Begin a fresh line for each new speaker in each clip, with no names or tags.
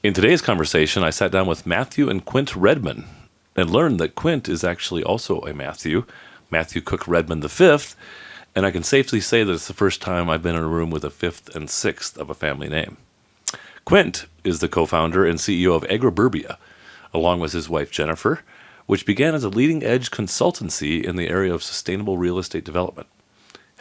In today's conversation, I sat down with Matthew and Quint Redmond and learned that Quint is actually also a Matthew Cook Redmond V, and I can safely say that it's the first time I've been in a room with a fifth and sixth of a family name. Quint is the co-founder and CEO of Agriburbia, along with his wife Jennifer, which began as a leading-edge consultancy in the area of sustainable real estate development,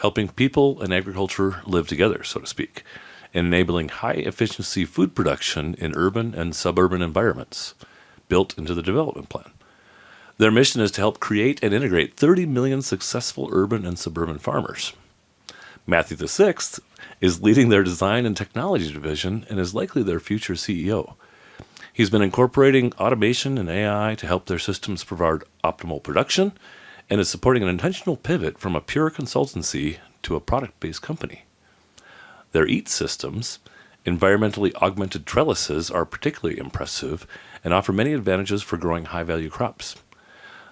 helping people and agriculture live together, so to speak, and enabling high-efficiency food production in urban and suburban environments built into the development plan. Their mission is to help create and integrate 30 million successful urban and suburban farmers. Matthew VI is leading their design and technology division and is likely their future CEO. He's been incorporating automation and AI to help their systems provide optimal production and is supporting an intentional pivot from a pure consultancy to a product-based company. Their E.A.T systems, environmentally augmented trellises, are particularly impressive and offer many advantages for growing high-value crops.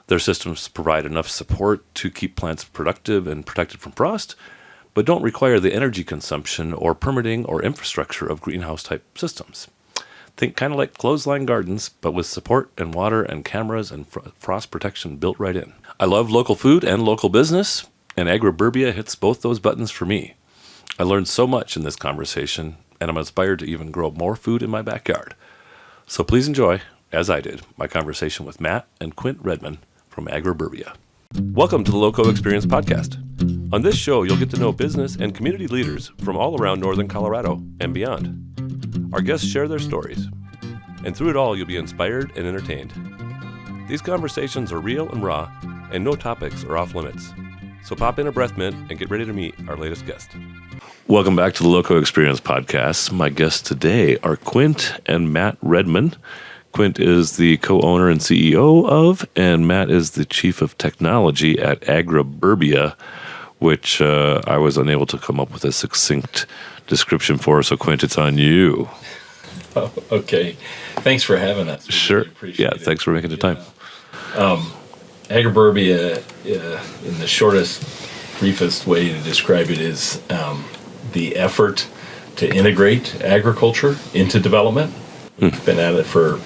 Their systems provide enough support to keep plants productive and protected from frost, but don't require the energy consumption or permitting or infrastructure of greenhouse-type systems. Think kind of like clothesline gardens, but with support and water and cameras and frost protection built right in. I love local food and local business, and Agriburbia hits both those buttons for me. I learned so much in this conversation, and I'm inspired to even grow more food in my backyard. So please enjoy, as I did, my conversation with Matt and Quint Redmond from Agriburbia. Welcome to the LoCo Experience Podcast. On this show, you'll get to know business and community leaders from all around northern Colorado and beyond. Our guests share their stories, and through it all, you'll be inspired and entertained. These conversations are real and raw, and no topics are off limits. So pop in a breath mint and get ready to meet our latest guest. Welcome back to the LoCo Experience Podcast. My guests today are Quint and Matt Redmond. Quint is the co-owner and CEO of, and Matt is the chief of technology at Agriburbia, which I was unable to come up with a succinct description for. So Quint, it's on you.
Oh, okay. Thanks for having us.
Sure. Really yeah, thanks for making the time.
Agriburbia, in the shortest, briefest way to describe it, is the effort to integrate agriculture into development. We've been at it for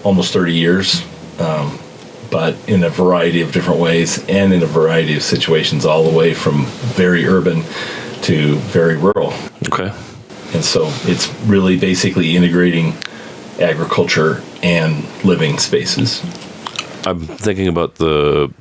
almost 30 years, but in a variety of different ways and in a variety of situations, all the way from very urban to very rural.
Okay.
And so it's really basically integrating agriculture and living spaces.
I'm thinking about the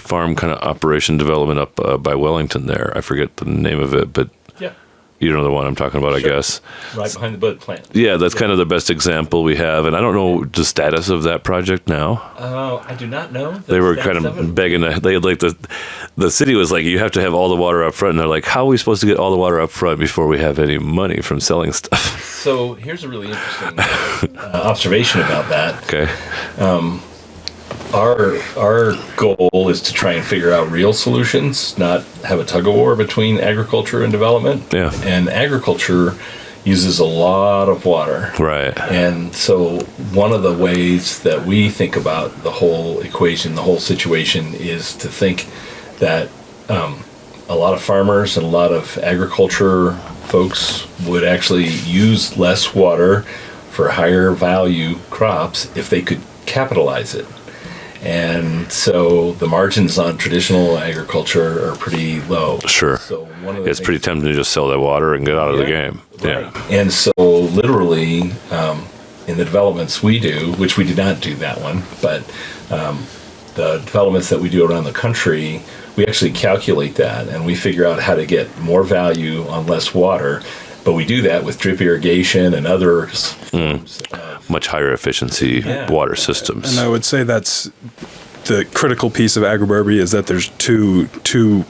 farm kind of operation development up by Wellington there. I forget the name of it, but
yeah,
you know the one I'm talking about, sure. I guess.
Right behind the bud plant.
Yeah, that's kind of the best example we have. And I don't know the status of that project now.
I do not know.
They were kind of begging. They like the city was like, you have to have all the water up front. And they're like, how are we supposed to get all the water up front before we have any money from selling stuff?
So here's a really interesting observation about that.
Okay.
Our goal is to try and figure out real solutions, not have a tug-of-war between agriculture and development.
Yeah.
And agriculture uses a lot of water.
Right.
And so one of the ways that we think about the whole equation, the whole situation, is to think that a lot of farmers and a lot of agriculture folks would actually use less water for higher value crops if they could capitalize it. And so the margins on traditional agriculture are pretty low.
Sure.
So
it's pretty tempting to just sell that water and get out of the game.
Right. Yeah. And so literally in the developments we do, which we did not do that one, but the developments that we do around the country, we actually calculate that and we figure out how to get more value on less water. But we do that with drip irrigation and other forms of
much higher efficiency water systems.
And I would say that's the critical piece of Agriburbia, is that there's two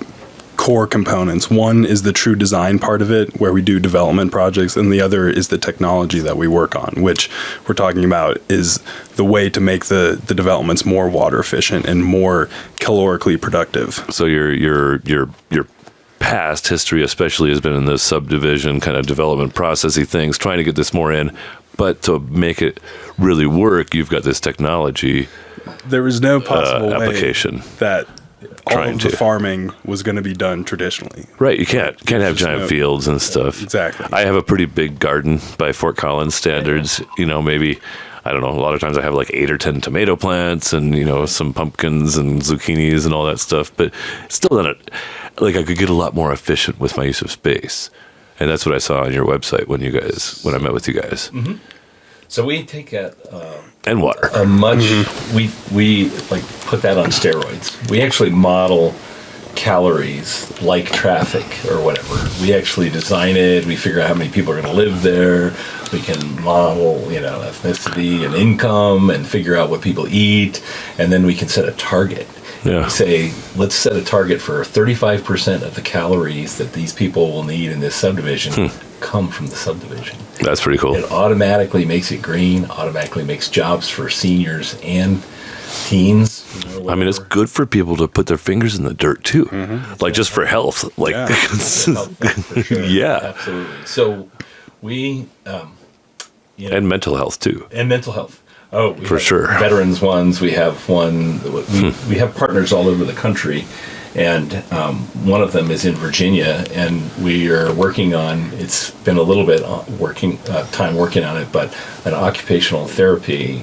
core components. One is the true design part of it, where we do development projects, and the other is the technology that we work on, which we're talking about is the way to make the developments more water efficient and more calorically productive.
So your past history especially has been in the subdivision kind of development processy things, trying to get this more in, but to make it really work, you've got this technology.
There is no possible
application
way that all
trying
of the
to.
farming was going to be done traditionally.
Right, you can't have giant fields and stuff.
Exactly.
I have a pretty big garden by Fort Collins standards. Maybe, I don't know, a lot of times I have like 8 or 10 tomato plants and, some pumpkins and zucchinis and all that stuff. But still, I could get a lot more efficient with my use of space. And that's what I saw on your website when I met with you guys.
Mm-hmm. So we take
and water.
a much we like put that on steroids. We actually model calories like traffic or whatever. We actually design it. We figure out how many people are going to live there. We can model, ethnicity and income and figure out what people eat, and then we can set a target.
Yeah.
We say, let's set a target for 35% of the calories that these people will need in this subdivision come from the subdivision.
That's pretty cool.
It automatically makes it green, automatically makes jobs for seniors and teens.
It's good for people to put their fingers in the dirt too, just for health.
For sure.
Yeah,
absolutely. So we,
and mental health too.
And mental health. Oh,
for sure.
Veterans ones. We have one. We have partners all over the country, and one of them is in Virginia, and we are working on. It's been a little bit time working on it, but an occupational therapy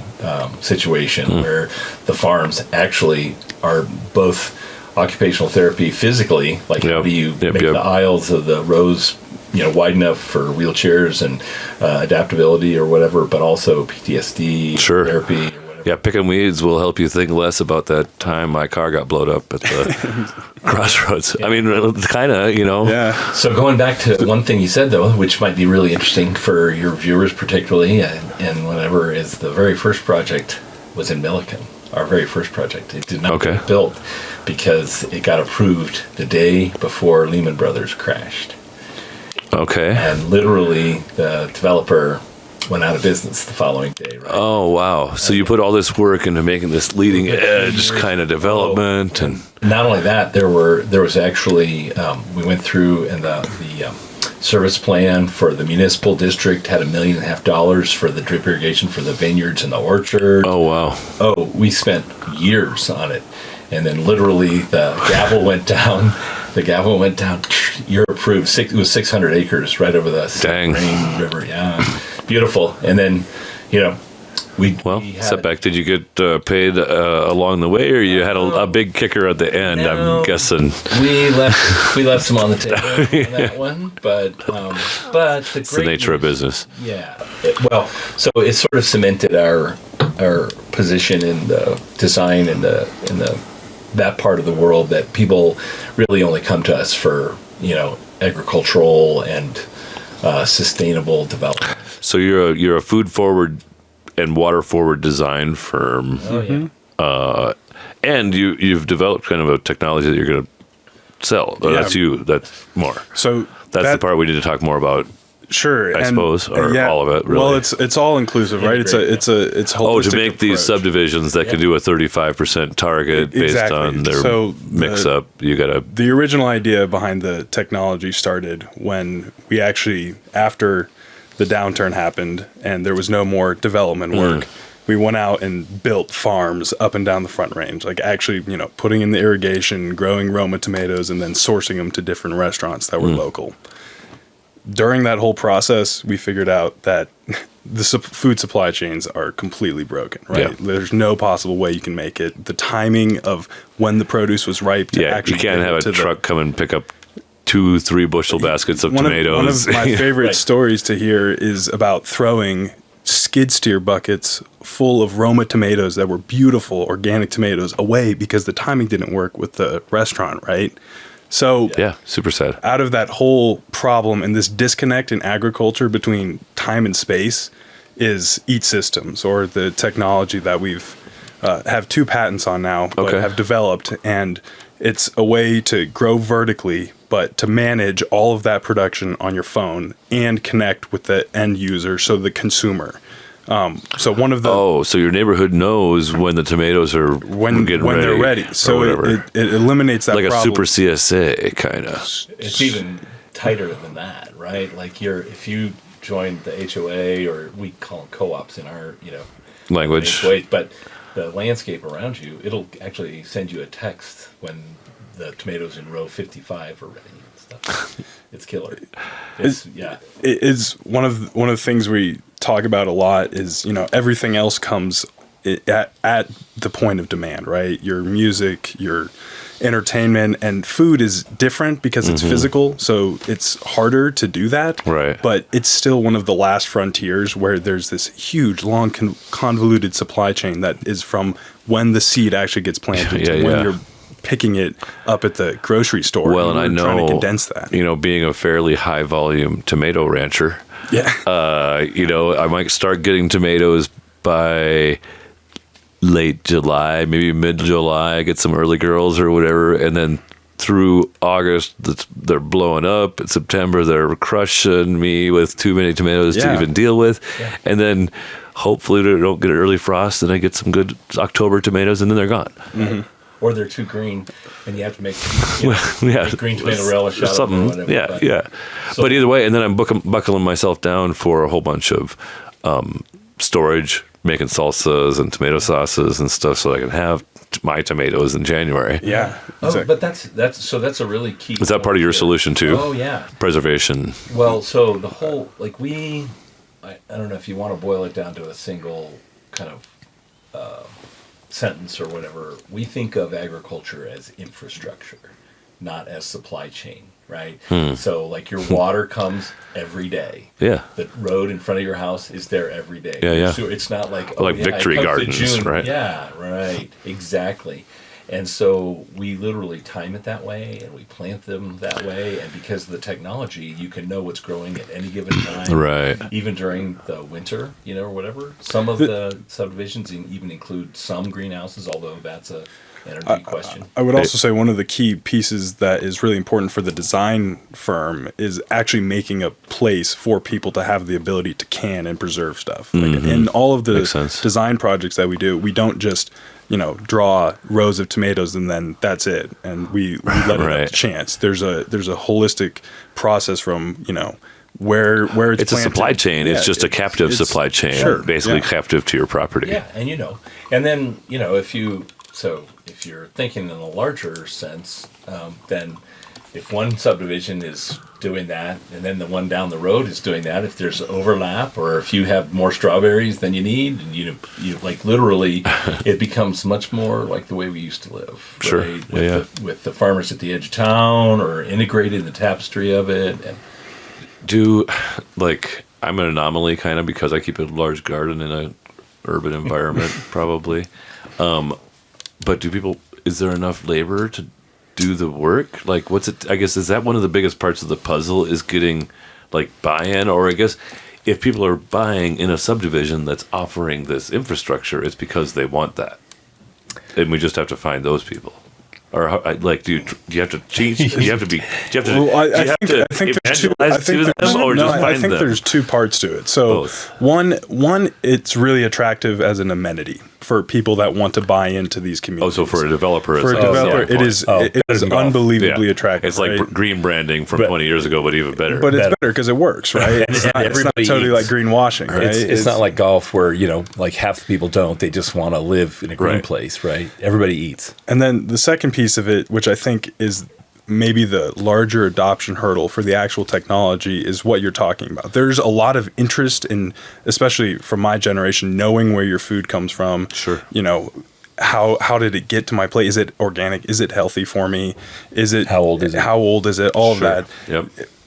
situation where the farms actually are both occupational therapy physically, like how do you make the aisles of the rows wide enough for wheelchairs and adaptability or whatever, but also PTSD therapy or whatever.
Yeah, picking weeds will help you think less about that time my car got blowed up at the crossroads. Kind of,
Yeah.
So going back to one thing you said, though, which might be really interesting for your viewers particularly, and whatever, is the very first project was in Milliken. Our very first project. It did not get built because it got approved the day before Lehman Brothers crashed.
Okay.
And literally, the developer went out of business the following day, right?
Oh, wow. So you put all this work into making this leading edge kind of development. And
not only that, there was actually, we went through, and the service plan for the municipal district had $1.5 million for the drip irrigation for the vineyards and the orchard.
Oh, wow.
Oh, we spent years on it. And then literally the gavel went down. You're approved. It was 600 acres right over the Rain River. Yeah, beautiful. And then, we
setback. Did you get paid along the way, or you had a big kicker at the end?
No,
I'm guessing
we left some on the table on that one, but it's
the nature of business.
Yeah. So it sort of cemented our position in the design and the that part of the world that people really only come to us for, agricultural and sustainable development.
So you're a food forward and water forward design firm.
Oh yeah.
And you've developed kind of a technology that you're going to sell. That's more.
So
that's the part we need to talk more about.
Sure,
I suppose, or all of it. Really.
Well, it's all inclusive, right? It's holistic
to make
approach.
these subdivisions that can do a 35% target based on their mix up. You got to.
The original idea behind the technology started when we actually, after the downturn happened and there was no more development work, we went out and built farms up and down the Front Range, like actually, putting in the irrigation, growing Roma tomatoes, and then sourcing them to different restaurants that were local. During that whole process, we figured out that the food supply chains are completely broken, right? Yeah. There's no possible way you can make it. The timing of when the produce was ripe to actually
you can't have a truck come and pick up 2-3 bushel baskets of tomatoes.
One of my favorite stories to hear is about throwing skid steer buckets full of Roma tomatoes that were beautiful organic tomatoes away because the timing didn't work with the restaurant, right? So
super sad.
Out of that whole problem and this disconnect in agriculture between time and space is E.A.T systems, or the technology that we've have 2 patents on now, but have developed, and it's a way to grow vertically, but to manage all of that production on your phone and connect with the end user, so the consumer. So one of the
so your neighborhood knows when the tomatoes are
when they're ready. So it eliminates that
like
problem.
A super CSA kind of.
It's even tighter than that, right? Like if you join the HOA, or we call them co-ops in our
language,
but the landscape around you, it'll actually send you a text when the tomatoes in row 55 are ready and stuff. It's killer.
It's one of the things we talk about a lot is, everything else comes at the point of demand, right? Your music, your entertainment, and food is different because it's physical, so it's harder to do that.
Right.
But it's still one of the last frontiers where there's this huge, long, convoluted supply chain that is from when the seed actually gets planted to when you're picking it up at the grocery store.
Well, and I know,
trying to condense that.
Being a fairly high volume tomato rancher, I might start getting tomatoes by late July, maybe mid-July. I get some early girls or whatever, and then through August, they're blowing up. In September, they're crushing me with too many tomatoes to even deal with. Yeah. And then hopefully they don't get an early frost, and I get some good October tomatoes, and then they're gone.
Mm-hmm. Or they're too green, and you have to make green tomato relish out of them or whatever.
But either way, and then I'm buckling myself down for a whole bunch of storage, making salsas and tomato sauces and stuff, so I can have my tomatoes in January.
Yeah.
Exactly. But that's a really key.
Is that part of your solution too?
Oh yeah.
Preservation.
Well, so the whole I don't know if you want to boil it down to a single kind of sentence or whatever. We think of agriculture as infrastructure, not as supply chain, right? So like your water comes every day. Yeah. The road in front of your house is there every day.
Yeah.
So it's not like
Victory Gardens, right?
Yeah, right. Exactly. And so we literally time it that way, and we plant them that way. And because of the technology, you can know what's growing at any given time,
right?
Even during the winter, or whatever. Some of the subdivisions even include some greenhouses, although that's a energy question.
I would also say one of the key pieces that is really important for the design firm is actually making a place for people to have the ability to can and preserve stuff. Like in all of the design projects that we do, we don't just draw rows of tomatoes and then that's it, and we let it up to chance. There's a holistic process from where it's planted.
A supply chain. It's just a captive supply chain, basically captive to your property.
Yeah, and then if you're thinking in a larger sense, then if one subdivision is doing that, and then the one down the road is doing that, if there's overlap, or if you have more strawberries than you need, and you like literally, it becomes much more like the way we used to live.
Sure.
Right? With the farmers at the edge of town, or integrated in the tapestry of it. And
I'm an anomaly kind of because I keep a large garden in a urban environment, probably. But is there enough labor to do the work? Like, what's it? I guess, is that one of the biggest parts of the puzzle, is getting buy-in? Or I guess if people are buying in a subdivision that's offering this infrastructure, it's because they want that, and we just have to find those people. Or do you have to teach? Do you have to be? Do you have to?
Well, I think there's two parts to it. So one, it's really attractive as an amenity for people that want to buy into these communities.
Oh, so for a developer,
it is unbelievably attractive.
It's like green branding from 20 years ago, but even better.
But it's better because it works, right? It's not totally like greenwashing, right?
It's not like golf where half the people don't. They just want to live in a green place, right? Everybody eats.
And then the second piece of it, which I think is maybe the larger adoption hurdle for the actual technology, is what you're talking about. There's a lot of interest in, especially from my generation, knowing where your food comes from.
Sure.
How did it get to my plate? Is it organic? Is it healthy for me?
How old is it?
All of that.
Yep.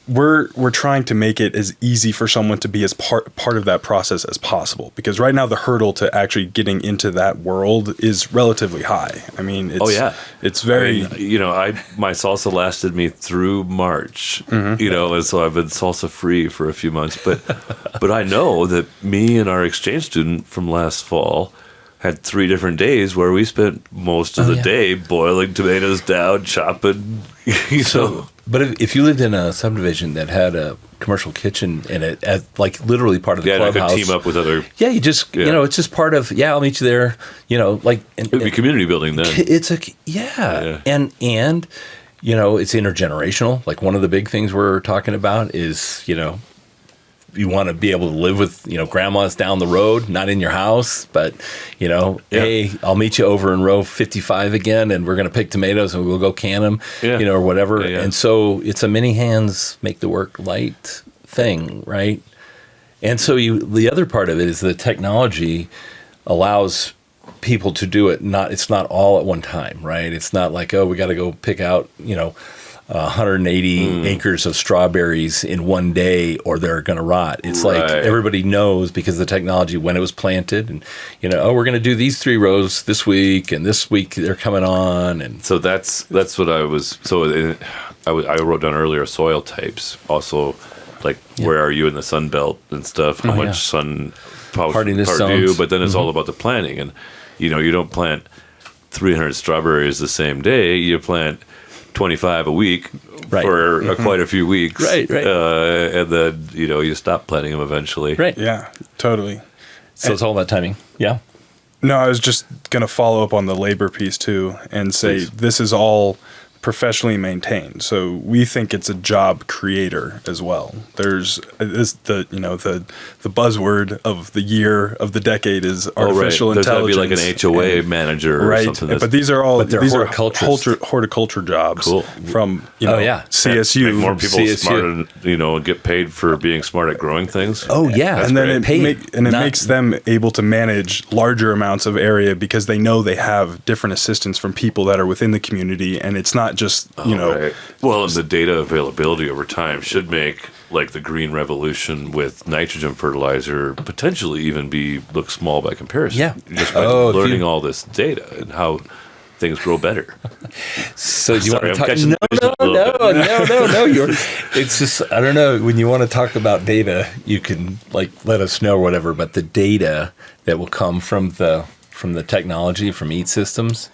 We're trying to make it as easy for someone to be as part of that process as possible, because right now the hurdle to actually getting into that world is relatively high. I mean, it's very.
My salsa lasted me through March. And so I've been salsa free for a few months, but I know that me and our exchange student from last fall had 3 different days where we spent most of the day boiling tomatoes down, chopping.
But if you lived in a subdivision that had a commercial kitchen in it, as literally part of the clubhouse,
I could team up with other.
Yeah, you just it's just part of. Yeah, I'll meet you there.
It would be community building then.
It's and it's intergenerational. Like, one of the big things we're talking about is you want to be able to live with, grandma's down the road, not in your house, but, hey, I'll meet you over in row 55 again, and we're going to pick tomatoes and we'll go can them, or whatever.
Yeah.
And so it's a many hands make the work light thing, right? And so the other part of it is the technology allows people to do it. It's not all at one time, right? It's not like, we got to go pick out, 180 acres of strawberries in one day or they're going to rot. It's like everybody knows because of the technology when it was planted and, we're going to do these 3 rows this week and this week they're coming on. And
so that's what I was, I wrote down earlier soil types also, like where are you in the sun belt and stuff, how much sun
hardiness
part
zones.
do, but then it's all about the planting. And, you don't plant 300 strawberries the same day, you plant 25 a week for quite a few weeks.
Right.
And then, you stop planting them eventually.
Right.
Yeah, totally.
So it's all about timing. Yeah.
No, I was just going to follow up on the labor piece too and say this is all professionally maintained. So we think it's a job creator as well. There's the buzzword of the year of the decade is artificial
There's
intelligence.
There's got to be like an HOA manager or something.
But these are all horticulture jobs
Cool.
from CSU.
Make more people
CSU.
smart and get paid for being smart at growing things.
Oh yeah.
And then
great.
it makes them able to manage larger amounts of area because they know they have different assistance from people that are within the community, and it's not just
Right. Well, and the data availability over time should make like the green revolution with nitrogen fertilizer potentially even look small by comparison.
Yeah.
Just by learning all this data and how things grow better.
So do you
Sorry,
want to
I'm
talk?
catching the vision a little bit.
No. It's just I don't know. When you want to talk about data, you can let us know or whatever. But the data that will come from the technology from E.A.T systems,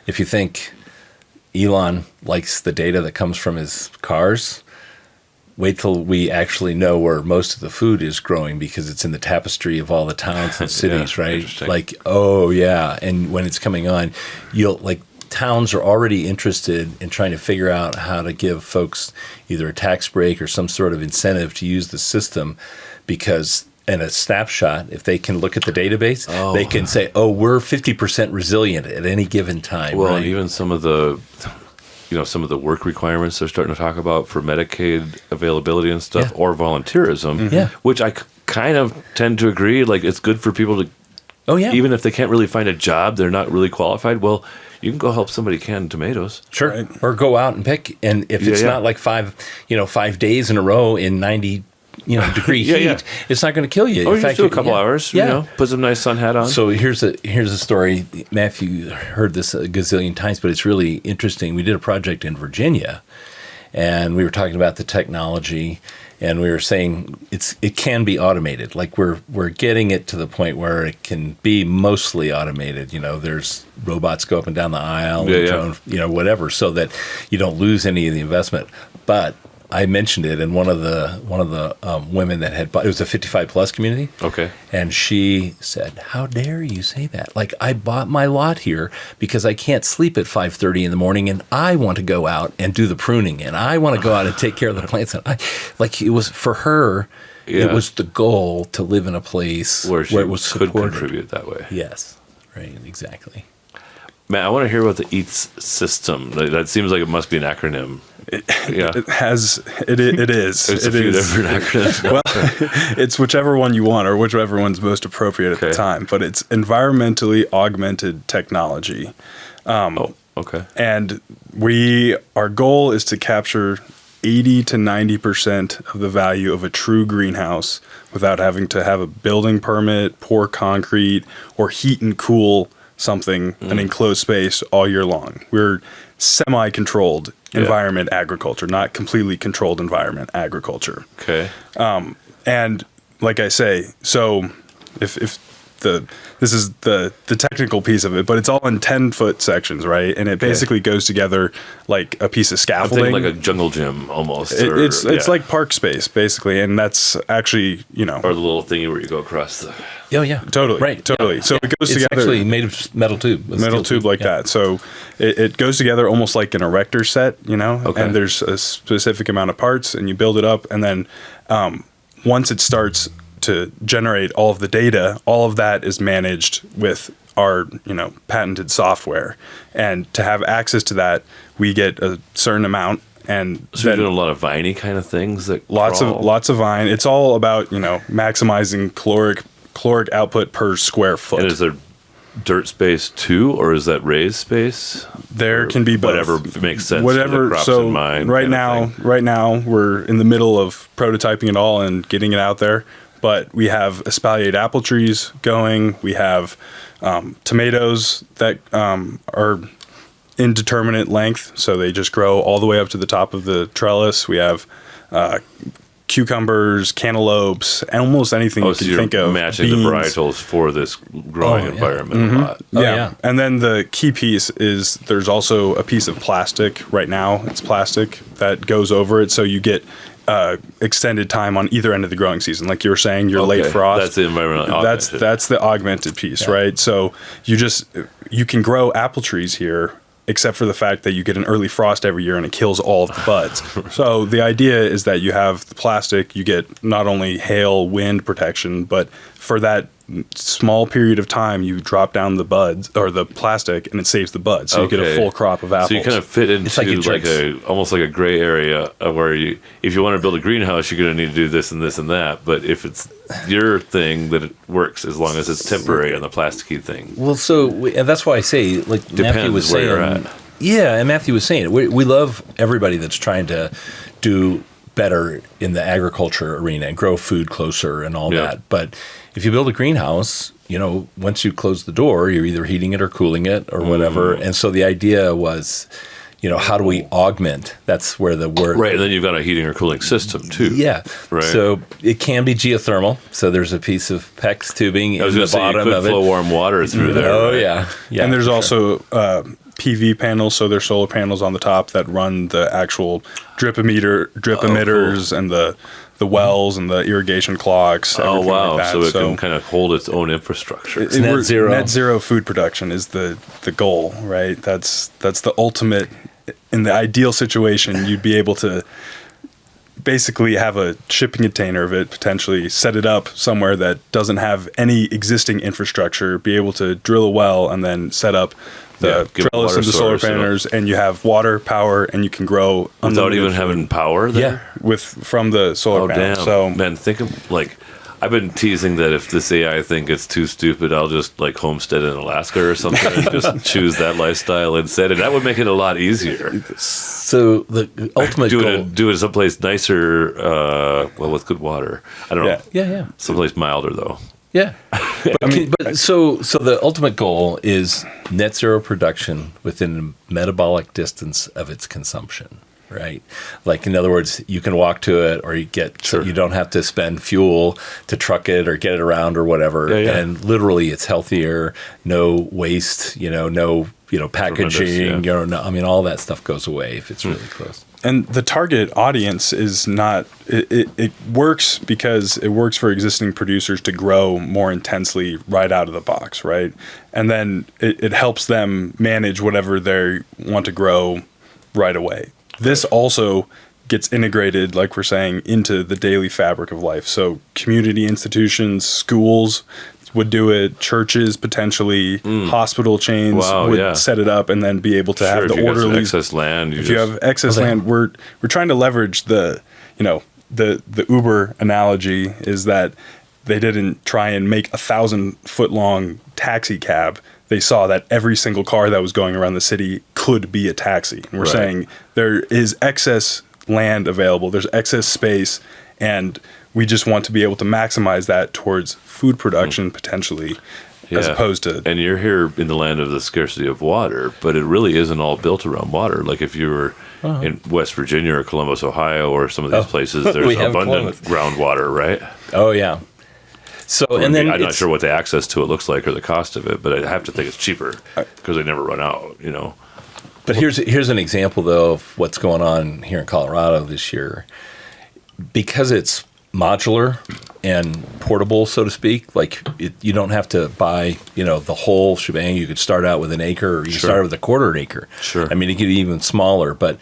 if you think Elon likes the data that comes from his cars, wait till we actually know where most of the food is growing because it's in the tapestry of all the towns and cities, right? And when it's coming on, towns are already interested in trying to figure out how to give folks either a tax break or some sort of incentive to use the system because in a snapshot, if they can look at the database, they can say, we're 50% resilient at any given time.
Well,
right?
and even some of the work requirements they're starting to talk about for Medicaid availability and stuff, or volunteerism, which I kind of tend to agree. Like, it's good for people to, even if they can't really find a job, they're not really qualified. Well, you can go help somebody can tomatoes.
Sure.
Right.
Or go out and pick. And if it's not like 5 days in a row in 90 degree heat, it's not going to kill you.
Or
in
you
fact,
just do a couple hours, put some nice sun hat on.
So here's a story. Matthew heard this a gazillion times, but it's really interesting. We did a project in Virginia, and we were talking about the technology, and we were saying it can be automated. Like we're getting it to the point where it can be mostly automated. There's robots go up and down the aisle, whatever, so that you don't lose any of the investment. But I mentioned it, and one of the women that had bought, it was a 55 plus community.
Okay.
And she said, "How dare you say that? Like, I bought my lot here because I can't sleep at 5:30 in the morning, and I want to go out and do the pruning, and I want to go out and take care of the plants." And it was for her. It was the goal to live in a place where it was supported.
Could contribute that way.
Yes, right, exactly.
Matt, I want to hear about the E.A.T system. That seems like it must be an acronym.
It is.
There's a few different acronyms.
Well, it's whichever one you want or whichever one's most appropriate at the time. But it's environmentally augmented technology.
Okay.
And our goal is to capture 80 to 90% of the value of a true greenhouse without having to have a building permit, pour concrete, or heat and cool an enclosed space all year long. We're semi-controlled environment agriculture, not completely controlled environment agriculture.
Okay.
And like I say, so if this is the technical piece of it, but it's all in 10-foot sections, right? And it basically goes together like a piece of scaffolding.
I'm thinking like a jungle gym almost.
It's like park space, basically, and that's actually,
Or the little thingy where you go across the...
Oh, yeah.
Totally.
Right.
Totally. So it goes together.
It's actually made of metal tube.
Metal tube like that. So it goes together almost like an erector set,
Okay.
and there's a specific amount of parts, and you build it up, and then once it starts to generate all of the data, all of that is managed with our, patented software. And to have access to that, we get a certain amount. And
so you're doing a lot of viney kind of things that
lots of vine. It's all about, maximizing caloric output per square foot.
And is there dirt space too, or is that raised space?
There can be both.
Whatever makes sense.
Whatever.
For the crops
So
in mind,
right now we're in the middle of prototyping it all and getting it out there. But we have espaliered apple trees going. We have tomatoes that are indeterminate length, so they just grow all the way up to the top of the trellis. We have cucumbers, cantaloupes, almost anything you can think of.
Matching
beans.
the varietals for this growing environment a lot.
Yeah. And then the key piece is there's also a piece of plastic right now. It's plastic that goes over it, so you get extended time on either end of the growing season. Like you were saying, your late frost.
That's the environmental augmented.
That's the augmented piece, right? So you can grow apple trees here, except for the fact that you get an early frost every year and it kills all of the buds. So the idea is that you have the plastic, you get not only hail, wind protection, but for that small period of time, you drop down the buds or the plastic and it saves the buds. So you get a full crop of apples.
So you kind of fit into almost like a gray area where if you want to build a greenhouse, you're going to need to do this and this and that. But if it's your thing, that it works as long as it's temporary on the plasticky thing.
Well, and that's why I say, like Matthew was saying,
where you're at.
Yeah, and Matthew was saying, we love everybody that's trying to do better in the agriculture arena and grow food closer and all that. But if you build a greenhouse, once you close the door, you're either heating it or cooling it or whatever. And so the idea was, how do we augment? That's where the word...
Right, and then you've got a heating or cooling system, too.
Yeah.
Right.
So it can be geothermal. So there's a piece of PEX tubing in the bottom of it.
You could flow warm water through there.
Oh,
right?
yeah.
And there's also PV panels, so there's solar panels on the top that run the actual drip emitters and the wells and the irrigation clocks.
Oh, wow.
Like that.
So it can kind of hold its own infrastructure.
Net zero.
Net zero food production is the goal, right? That's the ultimate. In the ideal situation, you'd be able to basically have a shipping container of it, potentially set it up somewhere that doesn't have any existing infrastructure, be able to drill a well and then set up the trellis and the solar panels, and you have water, power, and you can grow
without even having power there?
Yeah, from the solar panel.
Damn.
So,
man, think of I've been teasing that if this AI thing gets too stupid, I'll just homestead in Alaska or something and just choose that lifestyle instead. And that would make it a lot easier.
So the ultimate goal...
Do it someplace nicer, with good water. I don't know.
Yeah.
Someplace milder, though.
Yeah. So the ultimate goal is net zero production within a metabolic distance of its consumption. Right. Like, in other words, you can walk to it, or you don't have to spend fuel to truck it or get it around or whatever.
Yeah.
And literally it's healthier, no waste, no packaging, all that stuff goes away if it's really close.
And the target audience is not, it works because it works for existing producers to grow more intensely right out of the box, right? And then it helps them manage whatever they want to grow right away. This also gets integrated, like we're saying, into the daily fabric of life. So community institutions, schools would do it, churches potentially, hospital chains would set it up and then be able to have the orderly
excess land.
If you have excess land, we're trying to leverage the Uber analogy is that they didn't try and make 1,000-foot long taxi cab. They saw that every single car that was going around the city could be a taxi. And we're saying there is excess land available, there's excess space, and we just want to be able to maximize that towards food production potentially, as opposed to...
And you're here in the land of the scarcity of water, but it really isn't all built around water. Like if you were in West Virginia or Columbus, Ohio, or some of these places, there's abundant groundwater, right?
Oh, yeah. So,
and then I'm not sure what the access to it looks like or the cost of it, but I have to think it's cheaper because they never run out,
But here's an example, though, of what's going on here in Colorado this year. Because it's modular and portable, so to speak, like you don't have to buy, the whole shebang. You could start out with an acre, or you could start with a quarter acre.
Sure.
I mean, it could be even smaller, but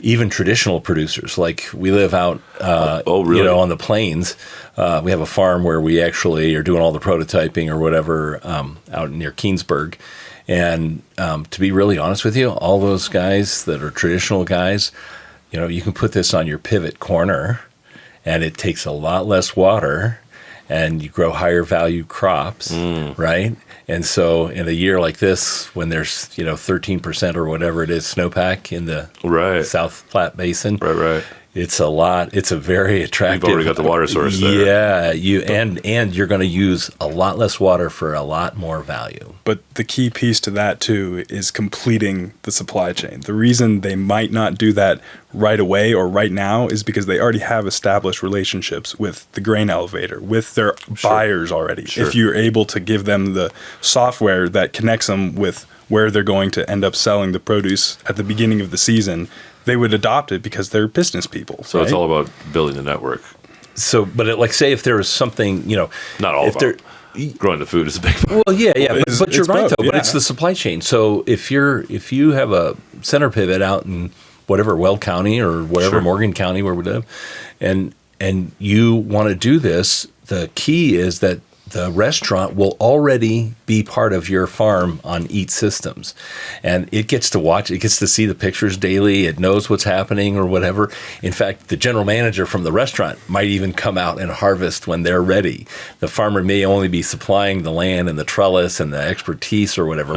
even traditional producers. Like we live out,
really?
on the plains. We have a farm where we actually are doing all the prototyping or whatever out near Keensburg. And to be really honest with you, all those guys that are traditional guys, you can put this on your pivot corner, and it takes a lot less water, and you grow higher value crops, right? And so in a year like this, when there's 13% or whatever it is snowpack in the South Platte Basin, it's a lot. It's a very attractive.
You've already got the water source there.
Yeah, and you're going to use a lot less water for a lot more value.
But the key piece to that too is completing the supply chain. The reason they might not do that right away or right now is because they already have established relationships with the grain elevator, with their buyers already.
Sure.
If you're able to give them the software that connects them with where they're going to end up selling the produce at the beginning of the season, they would adopt it because they're business people.
So it's all about building the network.
So, but say if there was something,
not all
if
about growing the food is a big part.
Well, yeah, but you're right
both,
though. But it's the supply chain. So if you have a center pivot out in whatever Weld County or whatever Morgan County where we live, and you want to do this, the key is that the restaurant will already be part of your farm on E.A.T systems. And it gets to see the pictures daily. It knows what's happening or whatever. In fact, the general manager from the restaurant might even come out and harvest when they're ready. The farmer may only be supplying the land and the trellis and the expertise or whatever.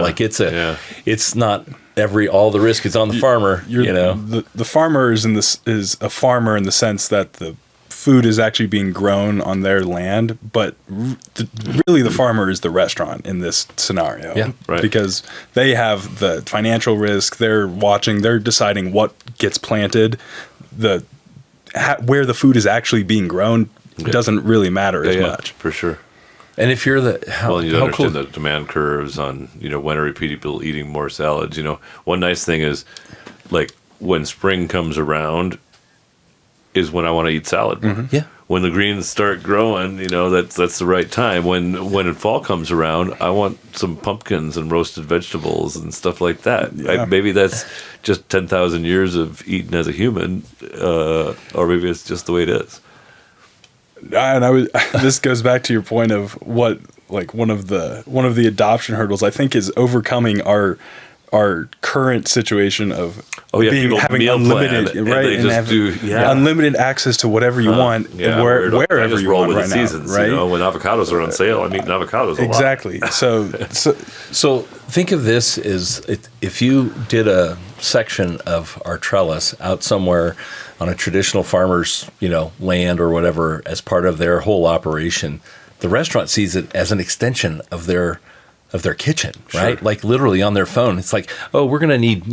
It's not all the risk is on the farmer,
The farmer is a farmer in the sense that the food is actually being grown on their land, but really the farmer is the restaurant in this scenario.
Yeah,
right.
Because they have the financial risk. They're deciding what gets planted. Where the food is actually being grown doesn't really matter as much.
For sure.
And if you're
you understand the demand curves on, when are people eating more salads? One nice thing is, like, when spring comes around is when I want to eat salad.
Mm-hmm.
Yeah.
When the greens start growing, that's the right time. When fall comes around, I want some pumpkins and roasted vegetables and stuff like that.
Yeah.
Maybe that's just 10,000 years of eating as a human, or maybe it's just the way it is.
And this goes back to your point of what, like, one of the adoption hurdles I think is overcoming our current situation of having unlimited unlimited access to whatever you want wherever you want right
seasons,
now, right?
When avocados are on sale, I'm eating avocados
exactly.
a lot.
So
think of this as if you did a section of our trellis out somewhere on a traditional farmer's land or whatever as part of their whole operation, the restaurant sees it as an extension of their kitchen, right? Like literally on their phone. It's like, oh, we're going to need,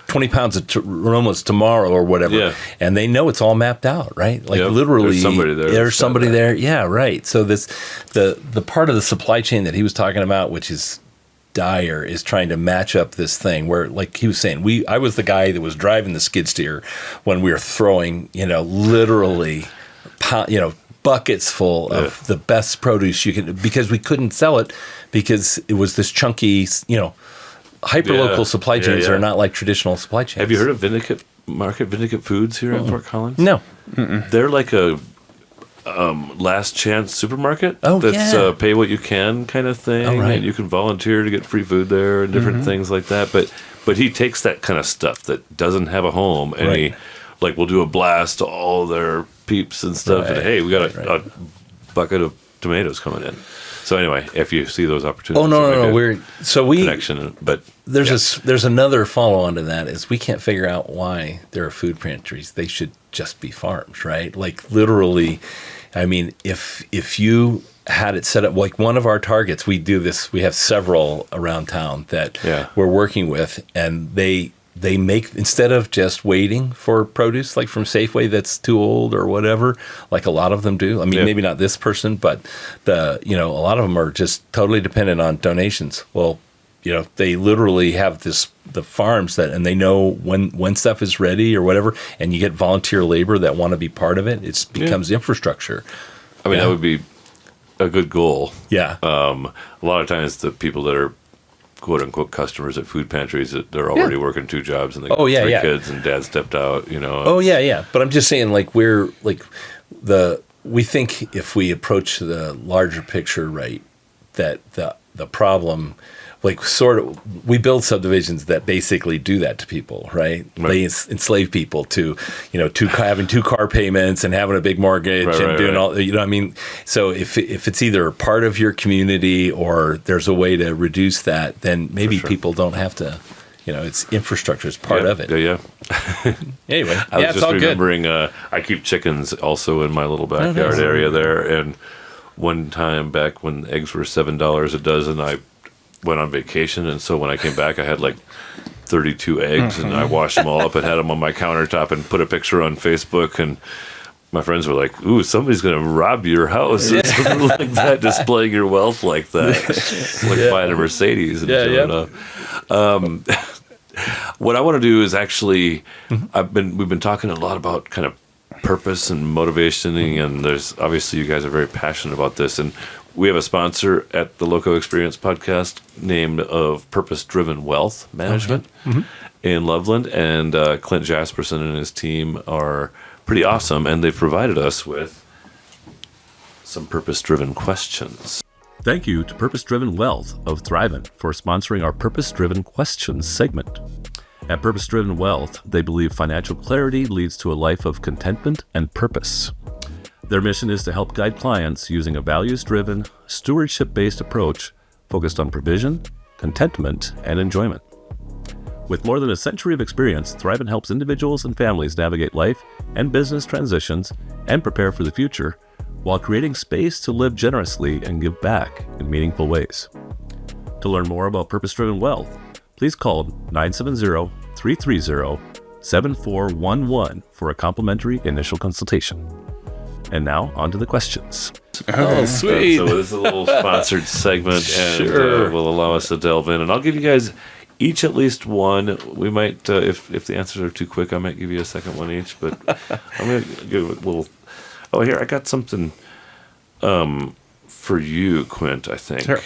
20 pounds of aromas tomorrow or whatever. Yeah. And they know it's all mapped out, right? Like literally there's somebody there. Yeah, right. So the part of the supply chain that he was talking about, which is dire, is trying to match up this thing where, like he was saying, I was the guy that was driving the skid steer when we were throwing, literally, buckets full of the best produce you could, because we couldn't sell it because it was this chunky, hyper-local supply chains that are not like traditional supply chains.
Have you heard of Vindicate Foods here in Fort Collins?
No.
They're like a last chance supermarket. That's pay what you can kind of thing.
Oh, right.
And you can volunteer to get free food there and different things like that. But he takes that kind of stuff that doesn't have a home and he we'll do a blast to all their peeps and stuff. And hey, we got a bucket of tomatoes coming in. So anyway, if you see those opportunities, connection. But
there's another follow on to that is we can't figure out why there are food pantries. They should just be farms, right? Like literally, I mean, if you had it set up like one of our targets, we do this. We have several around town that we're working with, and they make, instead of just waiting for produce like from Safeway that's too old or whatever, like a lot of them do. I mean, maybe not this person, but a lot of them are just totally dependent on donations. Well, they literally have the farms and they know when stuff is ready or whatever, and you get volunteer labor that want to be part of it. It becomes infrastructure.
I mean, that would be a good goal.
Yeah.
A lot of times the people that are quote unquote customers at food pantries that they're already working 2 jobs and they got
Oh, yeah,
3
yeah.
kids and dad stepped out, you know.
Oh yeah. But I'm just saying, like, we think if we approach the larger picture right, that the problem, like, sort of, we build subdivisions that basically do that to people, right? They enslave people to, you know, having 2 car payments and having a big mortgage and doing all, you know what I mean? So if it's either part of your community or there's a way to reduce that, then maybe people don't have to. You know, it's infrastructure is part of it.
Yeah.
Anyway,
I was
it's
just
all good.
remembering, I keep chickens also in my little backyard area there. And one time back when eggs were $7 a dozen, I went on vacation. And so when I came back, I had like 32 eggs and I washed them all up and had them on my countertop and put a picture on Facebook. And my friends were like, ooh, somebody's going to rob your house or something like that, displaying your wealth like that. Like buying a Mercedes and showing it off. What I want to do is actually, we've been talking a lot about kind of purpose and motivation, and there's obviously you guys are very passionate about this, and we have a sponsor at the LoCo Experience podcast named of Purpose Driven Wealth Management in Loveland, and Clint Jasperson and his team are pretty awesome, and they've provided us with some purpose-driven questions. Thank you to Purpose Driven Wealth of Thrivent for sponsoring our Purpose Driven Questions segment. At Purpose Driven Wealth, they believe financial clarity leads to a life of contentment and purpose. Their mission is to help guide clients using a values-driven, stewardship-based approach focused on provision, contentment, and enjoyment. With more than a century of experience, Thrivent helps individuals and families navigate life and business transitions and prepare for the future, while creating space to live generously and give back in meaningful ways. To learn more about purpose-driven wealth, please call 970-330-7411 for a complimentary initial consultation. And now, on to the questions.
Oh, sweet.
So this is a little sponsored segment, and will allow us to delve in. And I'll give you guys each at least one. We might, if the answers are too quick, I might give you a second one each. But I'm going to give it a little... Oh, here, I got something for you, Quint, I think.
Sure.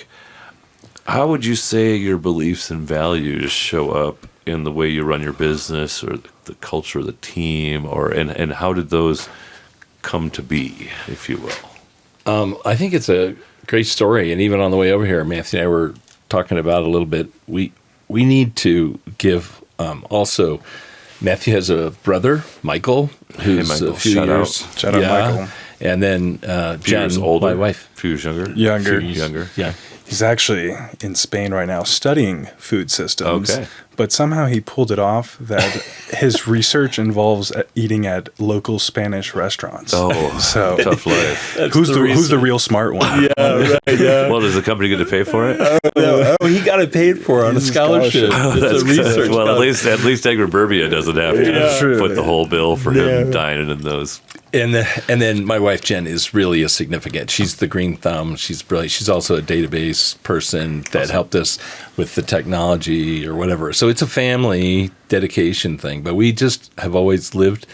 How would you say your beliefs and values show up in the way you run your business or the culture of the team, and how did those come to be, if you will?
I think it's a great story. And even on the way over here, Matthew and I were talking about it a little bit. We need to give also... Matthew has a brother, Michael, who's
Michael,
a few
shout
years.
out.
Shout out, Michael.
And then Jen,
years older,
my wife.
a few years younger.
Younger.
Yeah.
He's actually in Spain right now studying food systems.
Okay.
But somehow he pulled it off that his research involves eating at local Spanish restaurants.
Oh,
so
tough life.
who's the real smart one?
Well, does the company get to pay for it?
Oh, he got it paid for on a scholarship. It's a research.
Well, at least Agriburbia doesn't have to
True.
foot the whole bill for him dining in those.
And then my wife Jen is really a significant. She's the green thumb. She's brilliant. She's also a database person that helped us with the technology or whatever. So it's a family dedication thing. But we just have always lived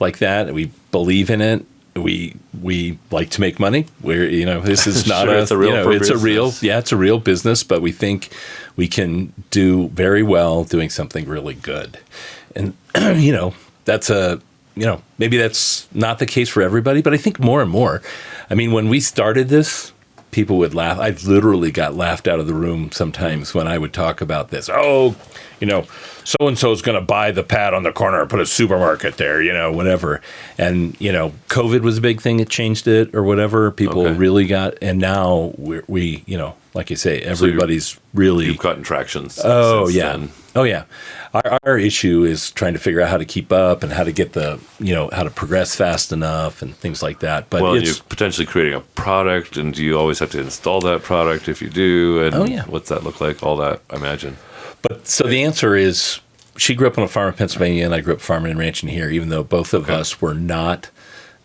like that. We believe in it. We like to make money. This is not
Sure, it's a real
it's a real business. But we think we can do very well doing something really good. And that's maybe that's not the case for everybody, but I think more and more. I mean, when we started this, people would laugh. I literally got laughed out of the room sometimes when I would talk about this. Oh, so-and-so is going to buy the pad on the corner and put a supermarket there, whatever. And, COVID was a big thing. It changed it or whatever. People really got, and now we like you say, everybody's really...
You've gotten traction since
then. Oh, yeah. Our issue is trying to figure out how to keep up and how to get how to progress fast enough and things like that. But
you're potentially creating a product, and do you always have to install that product if you do? And what's that look like? All that, I imagine.
But so the answer is, she grew up on a farm in Pennsylvania, and I grew up farming and ranching here, even though both of us were not...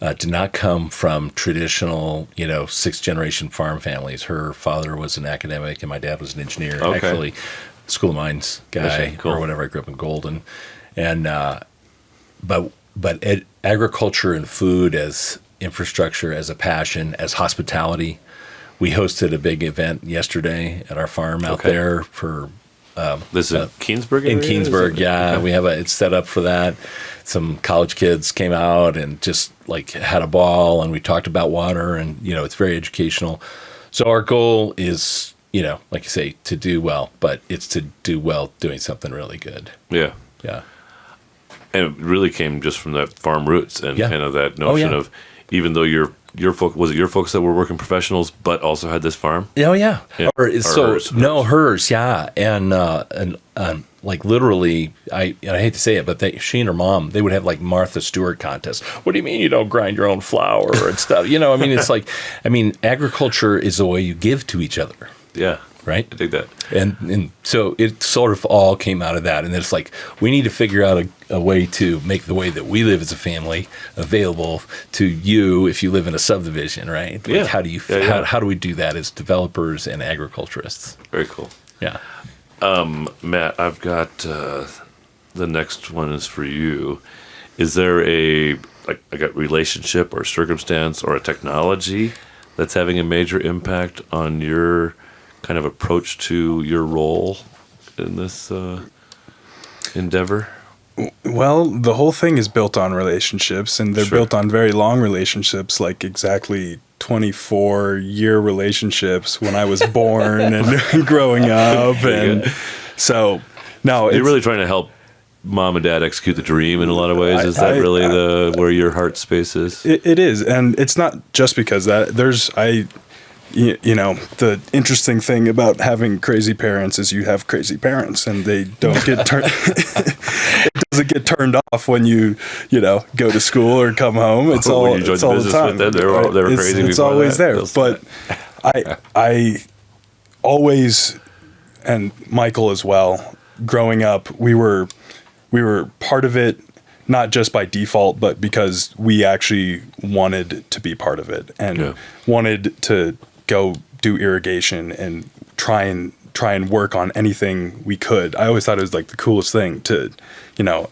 did not come from traditional, 6th-generation farm families. Her father was an academic, and my dad was an engineer.
Okay.
Actually, School of Mines guy
Cool.
or whatever. I grew up in Golden, and but agriculture and food as infrastructure, as a passion, as hospitality, we hosted a big event yesterday at our farm out
Okay.
there for
This is in Keensburg area?
in Keensburg.
Is it?
Yeah,
Okay.
we have it's set up for that. Some college kids came out and just like had a ball, and we talked about water, and it's very educational. So our goal is, like you say, to do well, but it's to do well doing something really good.
Yeah.
Yeah.
And it really came just from that farm roots and
Yeah.
kind of that notion
yeah.
of, even though was it your folks that were working professionals but also had this farm?
Oh yeah.
Yeah.
Or,
Or
so
hers.
no, hers, yeah, and like literally, I hate to say it, but she and her mom, they would have like Martha Stewart contests. What do you mean you don't grind your own flour and stuff? It's like, agriculture is the way you give to each other,
Yeah.
right?
I dig that.
And so it sort of all came out of that. And it's like, we need to figure out a way to make the way that we live as a family available to you if you live in a subdivision, right? Like,
Yeah.
how do you,
Yeah, yeah.
How do we do that as developers and agriculturists?
Very cool.
Yeah.
Matt, I've got the next one is for you. Is there a relationship or circumstance or a technology that's having a major impact on your kind of approach to your role in this endeavor?
Well, the whole thing is built on relationships, and they're
Sure.
built on very long relationships, like exactly 24-year relationships when I was born and growing up. And so, no,
You're
it's,
really trying to help mom and dad execute the dream in a lot of ways. Is that really where your heart space is?
it is. And it's not just because that the interesting thing about having crazy parents is you have crazy parents, and they don't get turned. It doesn't get turned off when you go to school or come home. It's
When
all
you joined
it's
the
all the
business
time.
with them, they were crazy
It's
before
always
that.
there.
They'll
But I always, and Michael as well. Growing up, we were part of it. Not just by default, but because we actually wanted to be part of it and wanted to go do irrigation and try and work on anything we could. I always thought it was like the coolest thing to,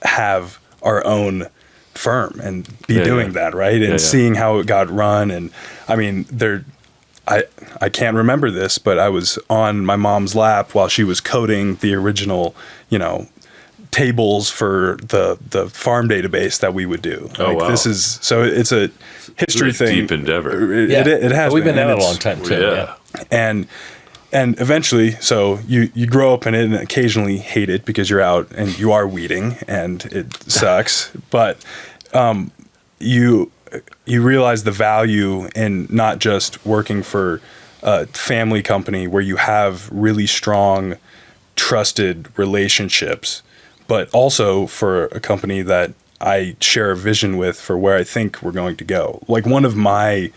have our own firm and be doing that, right? And seeing how it got run. And I mean, I can't remember this, but I was on my mom's lap while she was coding the original, tables for the farm database that we would do.
Oh, wow.
This is, so it's a history
It's a
thing.
deep endeavor.
It has
We've been
and
at it a
it's-
long time too.
Yeah.
and eventually, so you grow up in it and occasionally hate it because you're out and you are weeding and it sucks. But you realize the value in not just working for a family company where you have really strong, trusted relationships, but also for a company that I share a vision with for where I think we're going to go. Like, one of my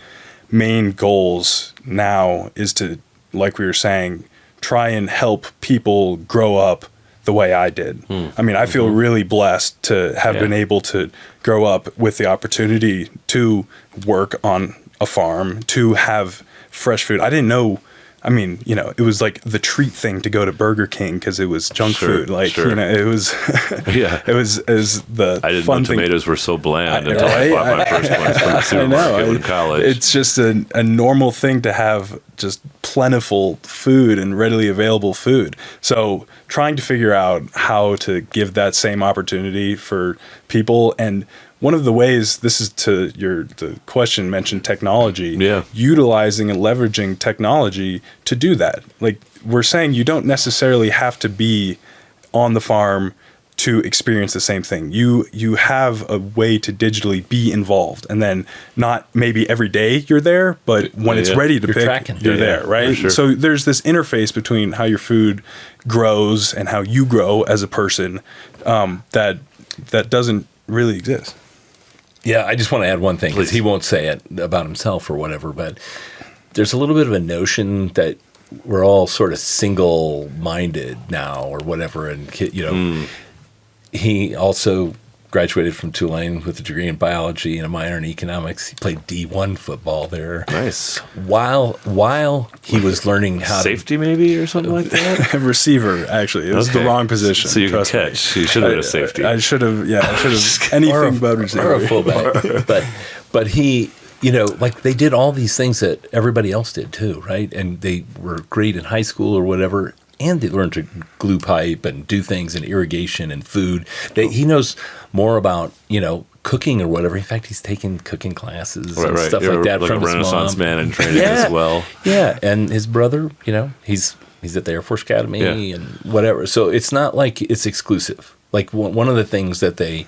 main goals now is to, like we were saying, try and help people grow up the way I did. I mean, I feel really blessed to have been able to grow up with the opportunity to work on a farm, to have fresh food. I didn't know. I mean, it was like the treat thing to go to Burger King because it was junk food. Like, it was, it was the
I didn't
fun
know
thing.
tomatoes were so bland until I bought my first ones from the supermarket in college.
It's just a normal thing to have just plentiful food and readily available food. So trying to figure out how to give that same opportunity for people. And one of the ways, this is to the question mentioned technology, utilizing and leveraging technology to do that. Like we're saying, you don't necessarily have to be on the farm to experience the same thing. You have a way to digitally be involved, and then not maybe every day you're there, but when it's ready to
You're
pick,
tracking.
you're there, right?
Sure.
So there's this interface between how your food grows and how you grow as a person that doesn't really exist.
Yeah, I just want to add one thing, because he won't say it about himself or whatever, but there's a little bit of a notion that we're all sort of single-minded now or whatever, and he also graduated from Tulane with a degree in biology and a minor in economics. He played D1 football there.
Nice.
While he was learning how
Safety maybe or something like that?
A receiver, actually. It was the wrong position.
So you can
trust me.
catch. You should have been a safety.
I should have, anything but receiver.
or a fullback. but he like they did all these things that everybody else did too, right? And they were great in high school or whatever, and they learned to glue pipe and do things in irrigation and food. He knows more about, cooking or whatever. In fact, he's taken cooking classes and stuff like that
like
from
a
his
Renaissance
mom.
man in training as well.
Yeah, and his brother, he's at the Air Force Academy and whatever. So it's not like it's exclusive. Like one of the things that they,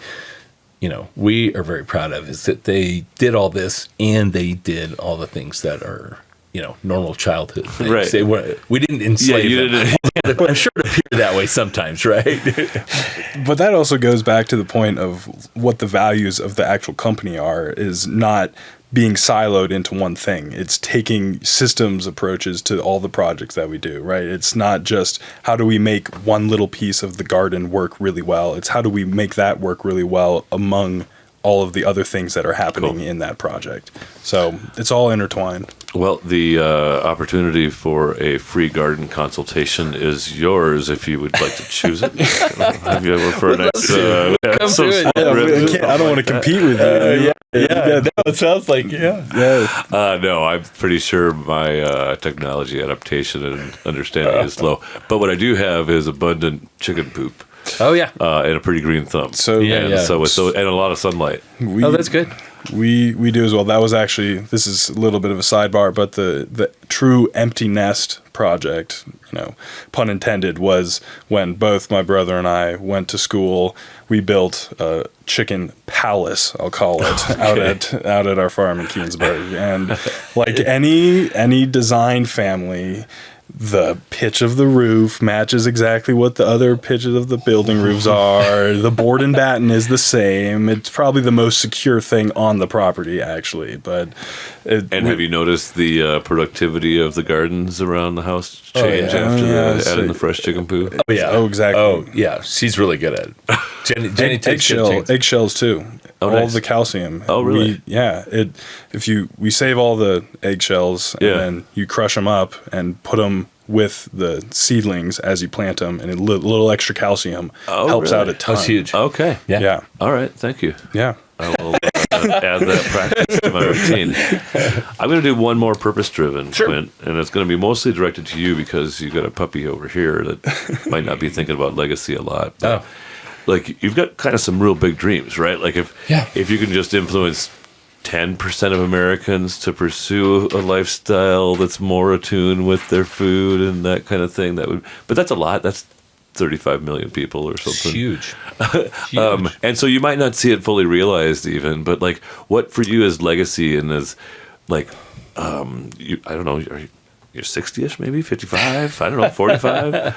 we are very proud of is that they did all this and they did all the things that are, normal childhood things.
Right.
We didn't enslave them. I'm sure it appeared that way sometimes, right?
But that also goes back to the point of what the values of the actual company are, is not being siloed into one thing. It's taking systems approaches to all the projects that we do, right? It's not just how do we make one little piece of the garden work really well. It's how do we make that work really well among all of the other things that are happening in that project. So it's all intertwined.
Well, the opportunity for a free garden consultation is yours if you would like to choose it. Have you ever for a nice,
Come do it.
I don't want to compete with you.
It sounds like,
no, I'm pretty sure my technology adaptation and understanding is low. But what I do have is abundant chicken poop.
Oh, yeah.
And a pretty green thumb.
So
and a lot of sunlight.
That's good.
We do as well. That was actually, this is a little bit of a sidebar, but the true empty nest project, pun intended, was when both my brother and I went to school. We built a chicken palace, I'll call it, out at our farm in Keensburg. And like any design family, the pitch of the roof matches exactly what the other pitches of the building roofs are. The board and batten is the same. It's probably the most secure thing on the property, actually. But
have you noticed the productivity of the gardens around the house change after adding the fresh chicken poo?
Oh, yeah.
Oh, exactly.
Oh, yeah. She's really good at it. Jenny takes good
eggshells too.
Oh,
all
nice.
the calcium.
Oh, really?
We save all the eggshells and then you crush them up and put them with the seedlings as you plant them, and a little extra calcium helps out a ton.
That's huge.
Okay.
Yeah.
All right. Thank you.
Yeah.
I will add that practice to my routine. I'm going to do one more purpose-driven, Quint, and it's going to be mostly directed to you because you've got a puppy over here that might not be thinking about legacy a lot. But like, you've got kind of some real big dreams, right? Like if you can just influence 10% of Americans to pursue a lifestyle that's more attuned with their food and that kind of thing, but that's a lot. That's 35 million people or something.
Huge.
And so you might not see it fully realized even, but like what for you is legacy and as like, I don't know, you're 60-ish maybe, 55, I don't know, 45?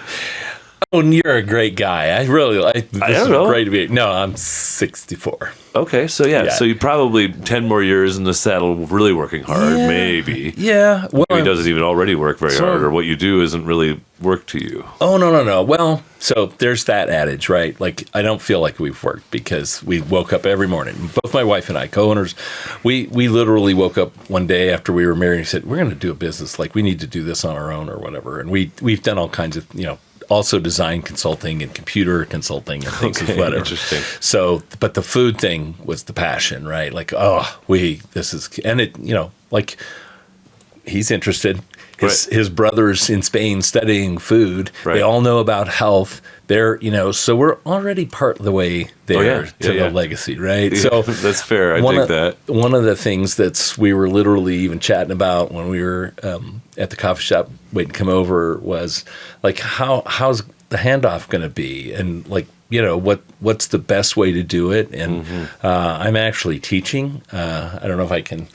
Oh, you're a great guy. I don't
know.
Great to be. No, I'm 64.
Okay, so so you probably 10 more years in the saddle, really working hard, maybe.
Yeah. Well,
maybe doesn't even already work very hard, or what you do isn't really work to you.
Oh, no. Well, so there's that adage, right? Like, I don't feel like we've worked because we woke up every morning. Both my wife and I, co-owners, we literally woke up one day after we were married and said, we're going to do a business. Like, we need to do this on our own or whatever. And we've done all kinds of, also design consulting and computer consulting and things whatever.
Interesting.
So, but the food thing was the passion, right? Like, like he's interested. His brother's in Spain studying food. Right. They all know about health. They're, so we're already part of the way there to the legacy, right?
Yeah,
so
that's fair. I dig that.
One of the things we were literally even chatting about when we were at the coffee shop waiting to come over was like, how's the handoff going to be? And like, what's the best way to do it? And I'm actually teaching. I don't know if I can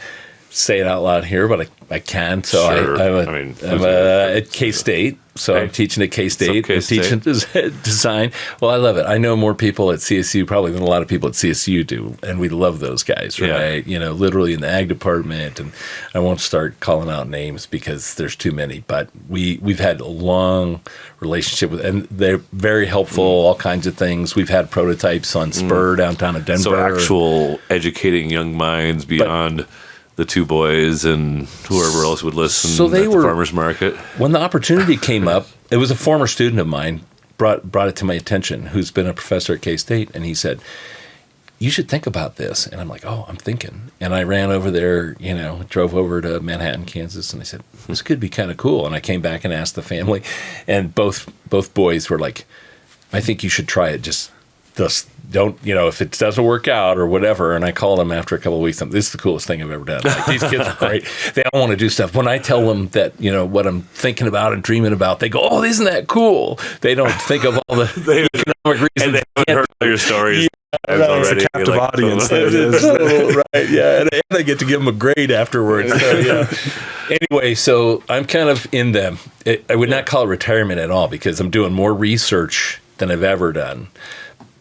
say it out loud here, but I can. So I'm at K-State. So I'm teaching at K-State. I'm teaching design. Well, I love it. I know more people at CSU probably than a lot of people at CSU do, and we love those guys, right? Literally in the ag department, and I won't start calling out names because there's too many, but we've had a long relationship with, and they're very helpful, all kinds of things. We've had prototypes on Spur downtown in Denver.
So actual educating young minds beyond the two boys and whoever else would listen at the farmer's market.
When the opportunity came up, it was a former student of mine brought it to my attention who's been a professor at K-State, and he said, you should think about this. And I'm like, oh, I'm thinking. And I ran over there, drove over to Manhattan, Kansas, and I said, this could be kind of cool. And I came back and asked the family, and both boys were like, I think you should try it. Just don't, if it doesn't work out or whatever. And I called them after a couple of weeks. This is the coolest thing I've ever done. Like, these kids are great. They all want to do stuff. When I tell them that, what I'm thinking about and dreaming about, they go, oh, isn't that cool? They don't think of all the economic reasons.
And they haven't heard all your stories.
Yeah, it's a captive audience. That it is.
Right, yeah. And I get to give them a grade afterwards. So, yeah. Anyway, so I'm kind of in them. I would not call it retirement at all, because I'm doing more research than I've ever done.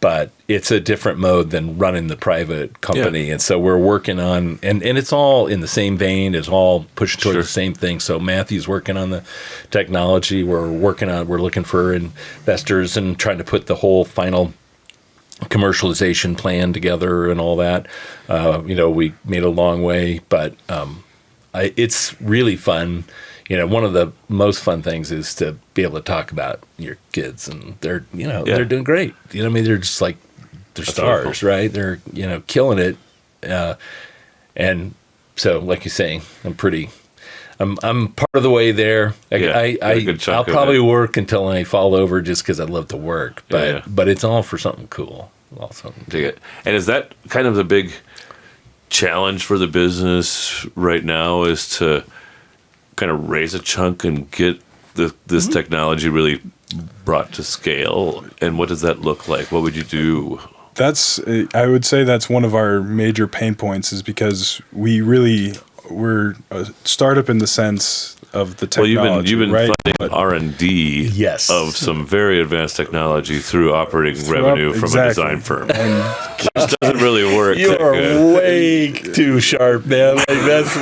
But it's a different mode than running the private company. Yeah. And so we're working on, and it's all in the same vein. It's all pushing towards the same thing. So Matthew's working on the technology. We're looking for investors and trying to put the whole final commercialization plan together and all that. We made a long way, but it's really fun. One of the most fun things is to be able to talk about your kids, and they're doing great. They're just like, they're stars, cool. Right? They're, killing it. And so, like you're saying, I'm part of the way there. I'll probably work until I fall over, just because I love to work, but it's all for something cool.
Dig it. And is that kind of the big challenge for the business right now, is to kind of raise a chunk and get this technology really brought to scale? And what does that look like? What would you do?
I would say that's one of our major pain points, is because we're a startup in the sense of the technology.
Well, you've been
right?
funding R&D of some very advanced technology through operating revenue from a design firm. Which doesn't really work.
You are way too sharp, man. That's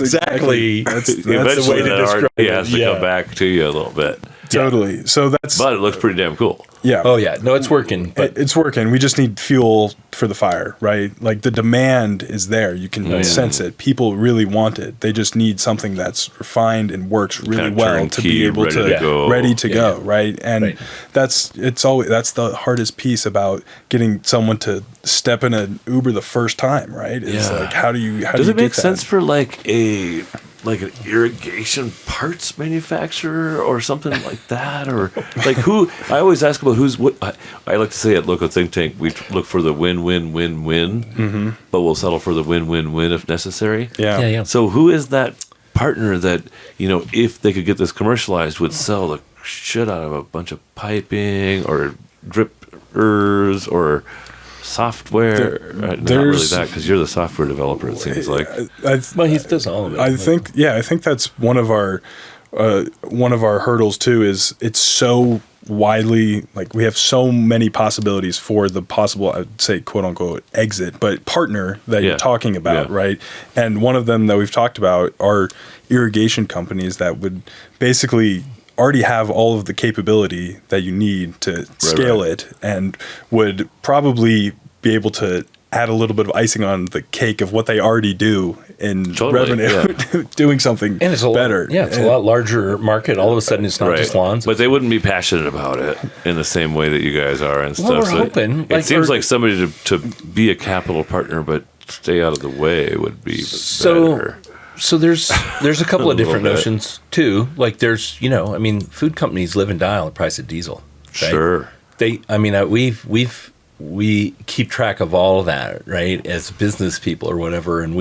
exactly the way to describe it.
It has to come back to you a little bit.
Totally.
Yeah. But it looks pretty damn cool.
Yeah.
Oh yeah. No, it's working.
It's working. We just need fuel for the fire, right? Like, the demand is there. You can sense it. People really want it. They just need something that's refined and works really well to be able ready to go, right? And that's the hardest piece about getting someone to step in an Uber the first time, right? Is like, how do you
does it make sense for like an irrigation parts manufacturer or something like that? Or like, who? I always ask about I like to say at LoCo Think Tank, we look for the win-win-win-win, but we'll settle for the win-win-win if necessary.
Yeah.
So who is that partner that, if they could get this commercialized, would sell the shit out of a bunch of piping or drippers or software? Not really that, because you're the software developer, it seems like.
Well, he does all of it.
I think that's one of our hurdles too. Is it's so widely, like, we have so many possibilities for the possible, I'd say, quote unquote, exit, but partner that you're talking about, right? And one of them that we've talked about are irrigation companies that would basically already have all of the capability that you need to scale it, and would probably be able to add a little bit of icing on the cake of what they already do in revenue, doing something
and it's
better.
It's a lot larger market. All of a sudden, it's not just lawns.
But they wouldn't be passionate about it in the same way that you guys are and stuff.
We're hoping.
It seems like somebody to be a capital partner but stay out of the way would be better.
So there's a couple of different notions too. Like, there's, food companies live and die on the price of diesel. Right?
Sure.
We keep track of all of that, right, as business people or whatever. And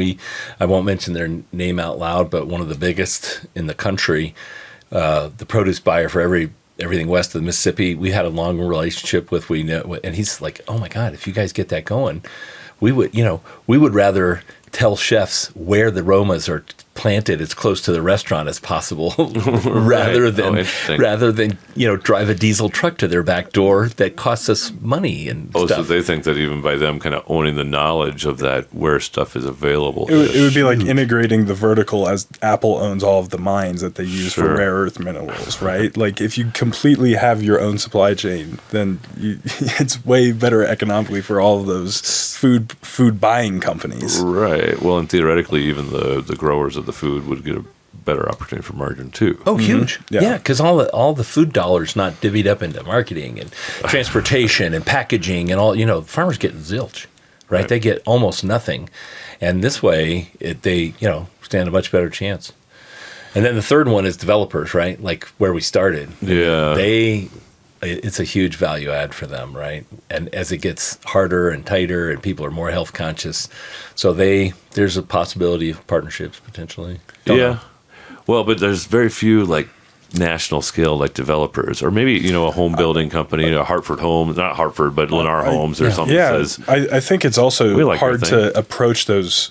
I won't mention their name out loud, but one of the biggest in the country, the produce buyer for everything west of the Mississippi, we had a long relationship with. And he's like, oh my God, if you guys get that going, we would rather tell chefs where the aromas are planted as close to the restaurant as possible, rather than drive a diesel truck to their back door that costs us money and stuff.
So they think that even by them kind of owning the knowledge of that, where stuff is available,
it would be like integrating the vertical, as Apple owns all of the mines that they use for rare earth minerals, right? Like, if you completely have your own supply chain, then it's way better economically for all of those food buying companies,
right? Well, and theoretically, even the growers of the food would get a better opportunity for margin too.
Oh, huge! Yeah, because all the food dollars not divvied up into marketing and transportation and packaging and all. Farmers get zilch. right? They get almost nothing. And this way, they stand a much better chance. And then the third one is developers, right? Like where we started.
Yeah.
It's a huge value add for them, right? And as it gets harder and tighter and people are more health conscious, so there's a possibility of partnerships potentially. Don't know.
Well, but there's very few like national scale like developers, or maybe a home building company, Hartford Homes, not Hartford, but Lennar Homes or something.
Yeah,
Says,
I think it's also
like
hard to approach those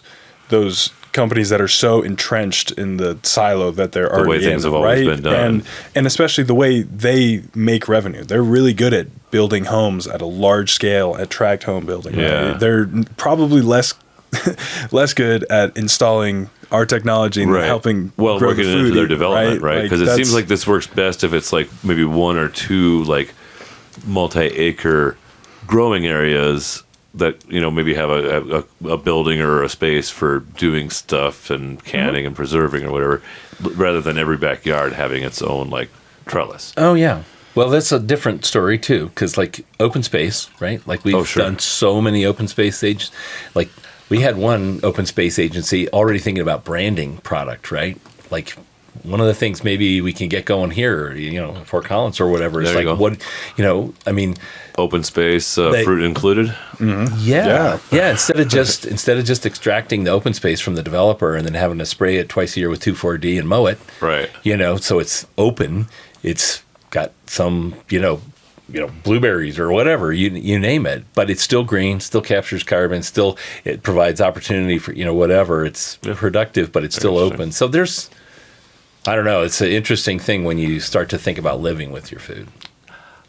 companies that are so entrenched in the silo that they're already
way things
in,
have always been done,
and especially the way they make revenue. They're really good at building homes at a large scale, at tract home building.
Yeah.
Right? They're probably less good at installing our technology and helping grow
working
the food
into their
even,
development, right? Because it seems like this works best if it's like maybe one or two like multi-acre growing areas that maybe have a building or a space for doing stuff and canning and preserving or whatever, rather than every backyard having its own like trellis.
Oh yeah. Well, that's a different story too, because like open space, right? Like we've done so many open space agents. Like we had one open space agency already thinking about branding product, right? Like one of the things maybe we can get going here, Fort Collins or whatever, is like what, I mean,
open space, fruit included.
Mm-hmm.
Yeah. Instead of just extracting the open space from the developer and then having to spray it twice a year with 2,4-D and mow it,
right?
So it's open. It's got some, blueberries or whatever, you name it, but it's still green, still captures carbon, still it provides opportunity for whatever. It's productive, but it's still open. So I don't know. It's an interesting thing when you start to think about living with your food.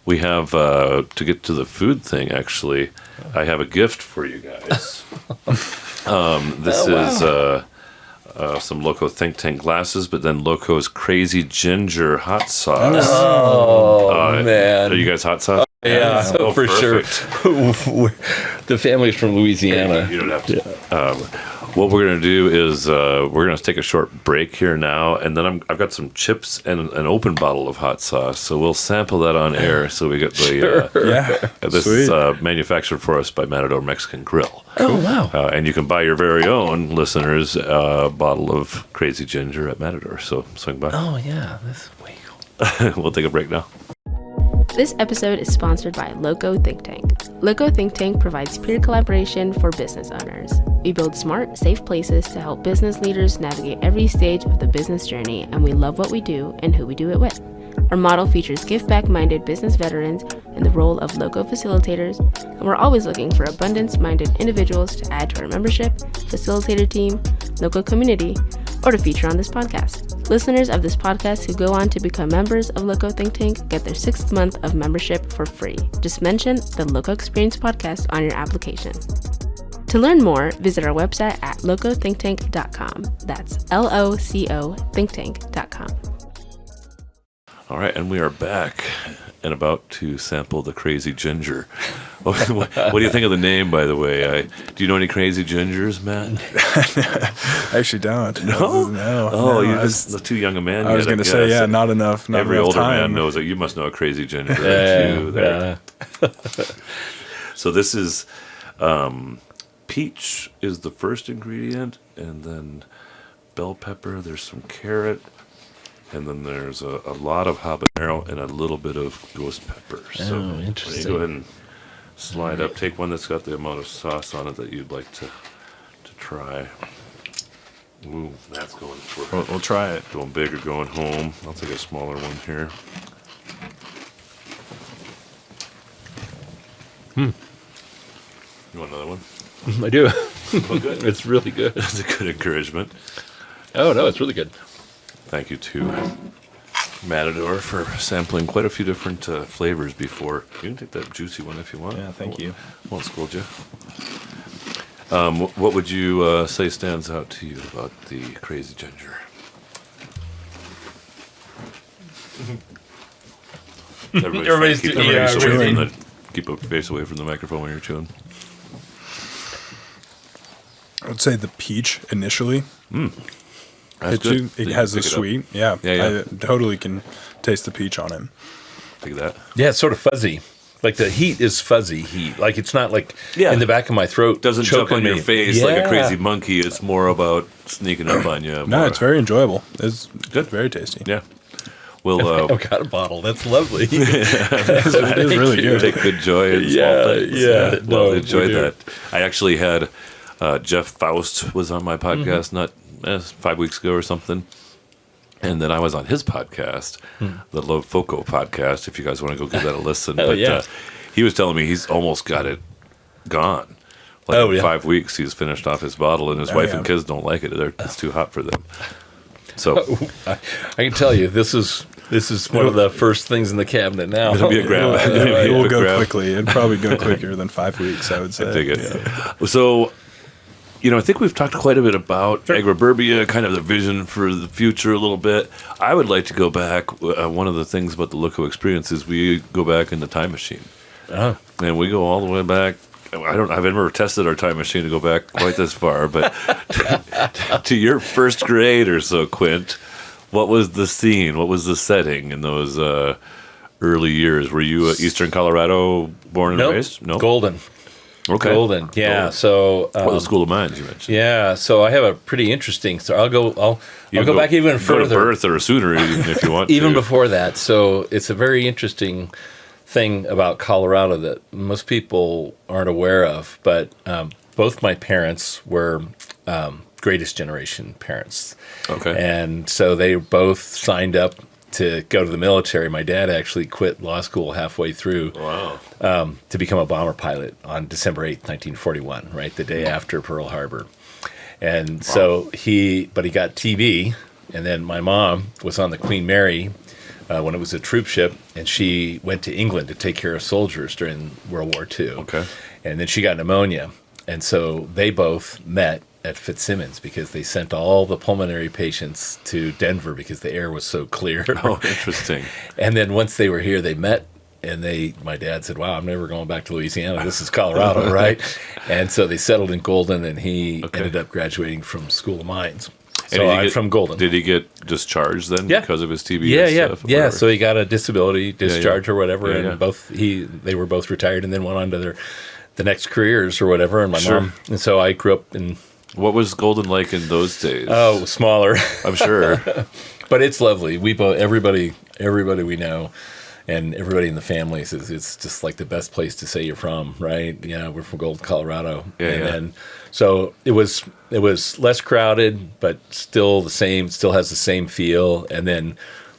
We have, to get to the food thing, actually, I have a gift for you guys. This is some LoCo Think Tank glasses, but then LoCo's Crazy Ginger hot sauce.
Oh, man.
Are you guys hot sauce?
Yeah, for
perfect.
Sure. The family's from Louisiana.
You don't have to. What we're going to do is we're going to take a short break here now, and then I've got some chips and an open bottle of hot sauce, so we'll sample that on air. So we get the this is manufactured for us by Matador Mexican Grill.
Oh wow!
And you can buy your very own, listeners, bottle of Crazy Ginger at Matador. So swing by.
Oh yeah, that's way cool.
We'll take a break now.
This episode is sponsored by LoCo Think Tank. LoCo Think Tank provides peer collaboration for business owners. We build smart, safe places to help business leaders navigate every stage of the business journey, and we love what we do and who we do it with. Our model features give-back-minded business veterans in the role of LoCo facilitators, and we're always looking for abundance-minded individuals to add to our membership, facilitator team, LoCo community, or to feature on this podcast. Listeners of this podcast who go on to become members of LoCo Think Tank get their 6th month of membership for free. Just mention the LoCo Experience podcast on your application. To learn more, visit our website at locothinktank.com. That's LOCO thinktank.com.
All right, and we are back and about to sample the Crazy Ginger. What do you think of the name, by the way? Do you know any Crazy Gingers, Matt?
I actually don't.
No?
No.
Oh, you're just too young a man.
I was going to say, not enough. Not
Every
enough
older
time.
man knows that you must know a Crazy Ginger.
Yeah.
So this is peach is the first ingredient, and then bell pepper. There's some carrot. And then there's a lot of habanero and a little bit of ghost pepper. So
interesting.
Go ahead and slide up. Take one that's got the amount of sauce on it that you'd like to try. Ooh, that's going for.
We'll try it.
Going big or going home. I'll take a smaller one here. You want another one?
I do.
Oh, good.
It's really good.
That's a good encouragement.
Oh no, it's really good.
Thank you to Matador for sampling quite a few different flavors before. You can take that juicy one if you want.
Yeah, thank you.
Won't scold you. What would you say stands out to you about the Crazy Ginger?
Everybody's
keep
chewing.
keep a face away from the microphone when you're chewing.
I would say the peach initially.
That's good.
It has the sweet. Yeah.
Yeah.
I totally can taste the peach on it.
Take that.
Yeah, it's sort of fuzzy. Like the heat is fuzzy heat. Like it's not like
Yeah.
in the back of my throat.
Doesn't jump
choking
on your
me.
face like a
Yeah.
crazy monkey. It's more about sneaking up on you.
No,
more-
it's very enjoyable. It's
Good.
very tasty.
Yeah. We'll
I've got a bottle. That's lovely.
It is really good.
take good joy in small
Yeah,
things.
yeah.
Well,
No,
enjoy
we do.
that. I actually had Jeff Faust was on my podcast not 5 weeks ago or something. And then I was on his podcast, the LoCo podcast, if you guys want to go give that a listen.
Oh, yeah.
He was telling me he's almost got it gone. Like
Oh,
in
yeah.
5 weeks, he's finished off his bottle, and his wife
yeah.
and kids don't like it. It's too hot for them. So
I can tell you, this is one of the first things in the cabinet now.
it'll be a grab.
It will go
grab.
quickly. It'd probably go quicker than 5 weeks, I would say.
Dig it. So, I think we've talked quite a bit about Agriburbia, kind of the vision for the future a little bit. I would like to go back. One of the things about the LoCo experience is we go back in the time machine.
Oh.
And we go all the way back. I've never tested our time machine to go back quite this far, but to your first grade or so, Quint, what was the scene? What was the setting in those early years? Were you Eastern Colorado born and
Nope.
raised? No.
Golden.
Okay.
Golden. Yeah.
Golden.
So
Well, the School of Mines you mentioned.
yeah. So I have a pretty interesting story. I'll go back even
Go to
further.
birth or sooner even if you want
Even
to.
before that. So it's a very interesting thing about Colorado that most people aren't aware of. But both my parents were greatest generation parents.
Okay.
And so they both signed up to go to the military. My dad actually quit law school halfway through
Wow.
to become a bomber pilot on December 8th, 1941, right? The day after Pearl Harbor. And so he got TB. And then my mom was on the Queen Mary when it was a troop ship, and she went to England to take care of soldiers during World War II.
Okay.
And then she got pneumonia. And so they both met at Fitzsimmons because they sent all the pulmonary patients to Denver because the air was so clear.
Oh, interesting.
And then once they were here, they met, and my dad said, "Wow, I'm never going back to Louisiana. This is Colorado, right?" And so they settled in Golden, and he ended up graduating from School of Mines.
And
So
did he
I'm
get-
from Golden.
Did he get discharged then
Yeah.
because of his TB
yeah,
and
yeah,
stuff? or
yeah.
whatever?
So he got a disability discharge or whatever,
Yeah,
and
yeah.
they were both retired, and then went on to the next careers or whatever. And my
Sure.
mom, and so I grew up in
What was Golden like in those days?
smaller.
I'm sure.
But it's lovely. We both, everybody we know, and everybody in the family says it's just like the best place to say you're from, right? Yeah, we're from Golden, Colorado,
Yeah,
and
yeah.
then so it was less crowded, but still the same. Still has the same feel. And then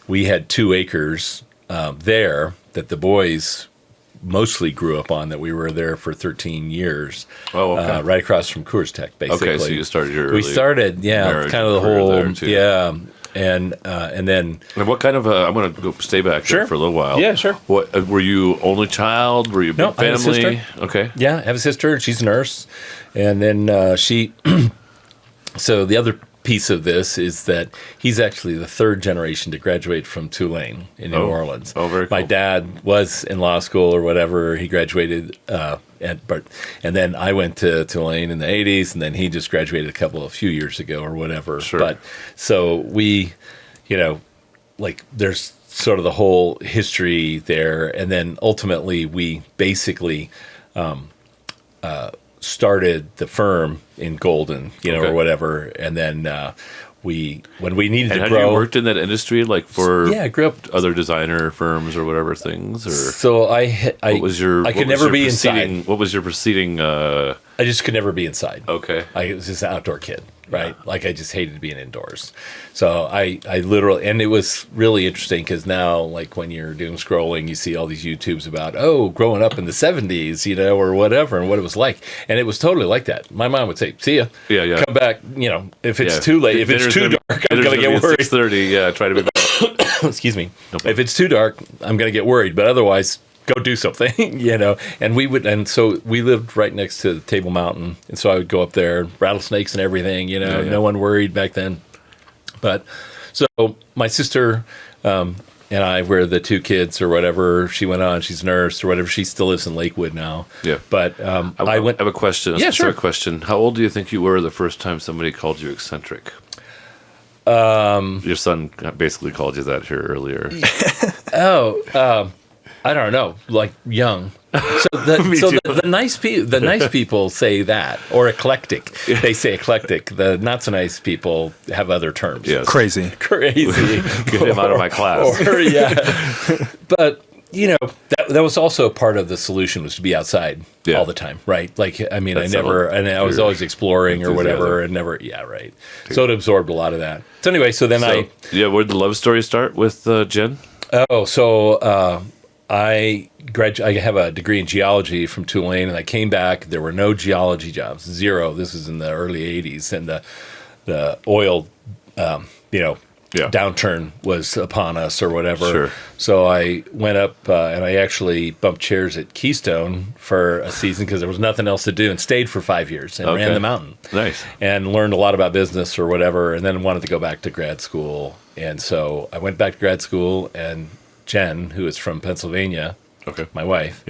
we had 2 acres there that the boys mostly grew up on. That we were there for 13 years.
Oh, okay.
Right across from Coors Tech, basically.
Okay, so you started your
We
early
started,
marriage
kind of the
career
whole,
there, too.
yeah, and then
And what kind of? I'm going to go stay back there
Sure.
for a little while.
Yeah, sure.
What were you only child? Were you a
No,
big
I have a
family?
sister.
Okay.
yeah, I have a sister. She's a nurse, and then she. So the other piece of this is that he's actually the 3rd generation to graduate from Tulane in New
Oh.
Orleans.
Oh, very
My
cool.
dad was in law school or whatever. He graduated, and then I went to Tulane in the 80s, and then he just graduated a few years ago or whatever.
Sure.
But so we, like there's sort of the whole history there, and then ultimately we basically started the firm in Golden,
Okay.
or whatever, and then when we needed
And
to
had
grow.
you worked in that industry, like for
Yeah, I grew up.
other designer firms or whatever things, or
So I
what was your?
I
what
could
was
never
your
be
preceding-
inside.
What was your preceding?
I just could never be inside.
Okay.
I was just an outdoor kid, right? Like I just hated being indoors. So I literally, and it was really interesting because now, like when you're doom scrolling, you see all these YouTubes about, growing up in the 70s, or whatever, and what it was like. And it was totally like that. My mom would say, "See ya.
Yeah, yeah.
Come back, if it's
Yeah.
too late, if it's
Dinner's
too
gonna be-
dark, I'm
dinner's
going to
gonna
get
be at
worried."
6:30. Yeah, try to be back.
Excuse me. If it's too dark, I'm going to get worried, but otherwise, go do something, and so we lived right next to Table Mountain, and so I would go up there, rattlesnakes and everything,
Yeah.
no one worried back then. But so my sister and I were the 2 kids or whatever. She went on, she's a nurse or whatever. She still lives in Lakewood now.
Yeah.
But
I have a question. A
Yeah,
specific
sure.
question. How old do you think you were the first time somebody called you eccentric? Your son basically called you that here earlier.
I don't know, like young. So the nice people say that, or eclectic. They say eclectic. The not so nice people have other terms.
Yes.
Crazy.
Get him out of my class.
But that was also part of the solution, was to be outside all the time, right? Like, I mean, I was always exploring or whatever, and never, right. So it absorbed a lot of that. So anyway,
where'd the love story start with Jen?
Oh, so I have a degree in geology from Tulane, and I came back. There were no geology jobs, zero. This was in the early '80s, and the oil, downturn was upon us or whatever.
Sure.
So I went up and I actually bumped chairs at Keystone for a season because there was nothing else to do, and stayed for 5 years and ran the mountain.
Nice.
And learned a lot about business or whatever, and then wanted to go back to grad school. And so I went back to grad school, and Jen, who is from Pennsylvania, my wife,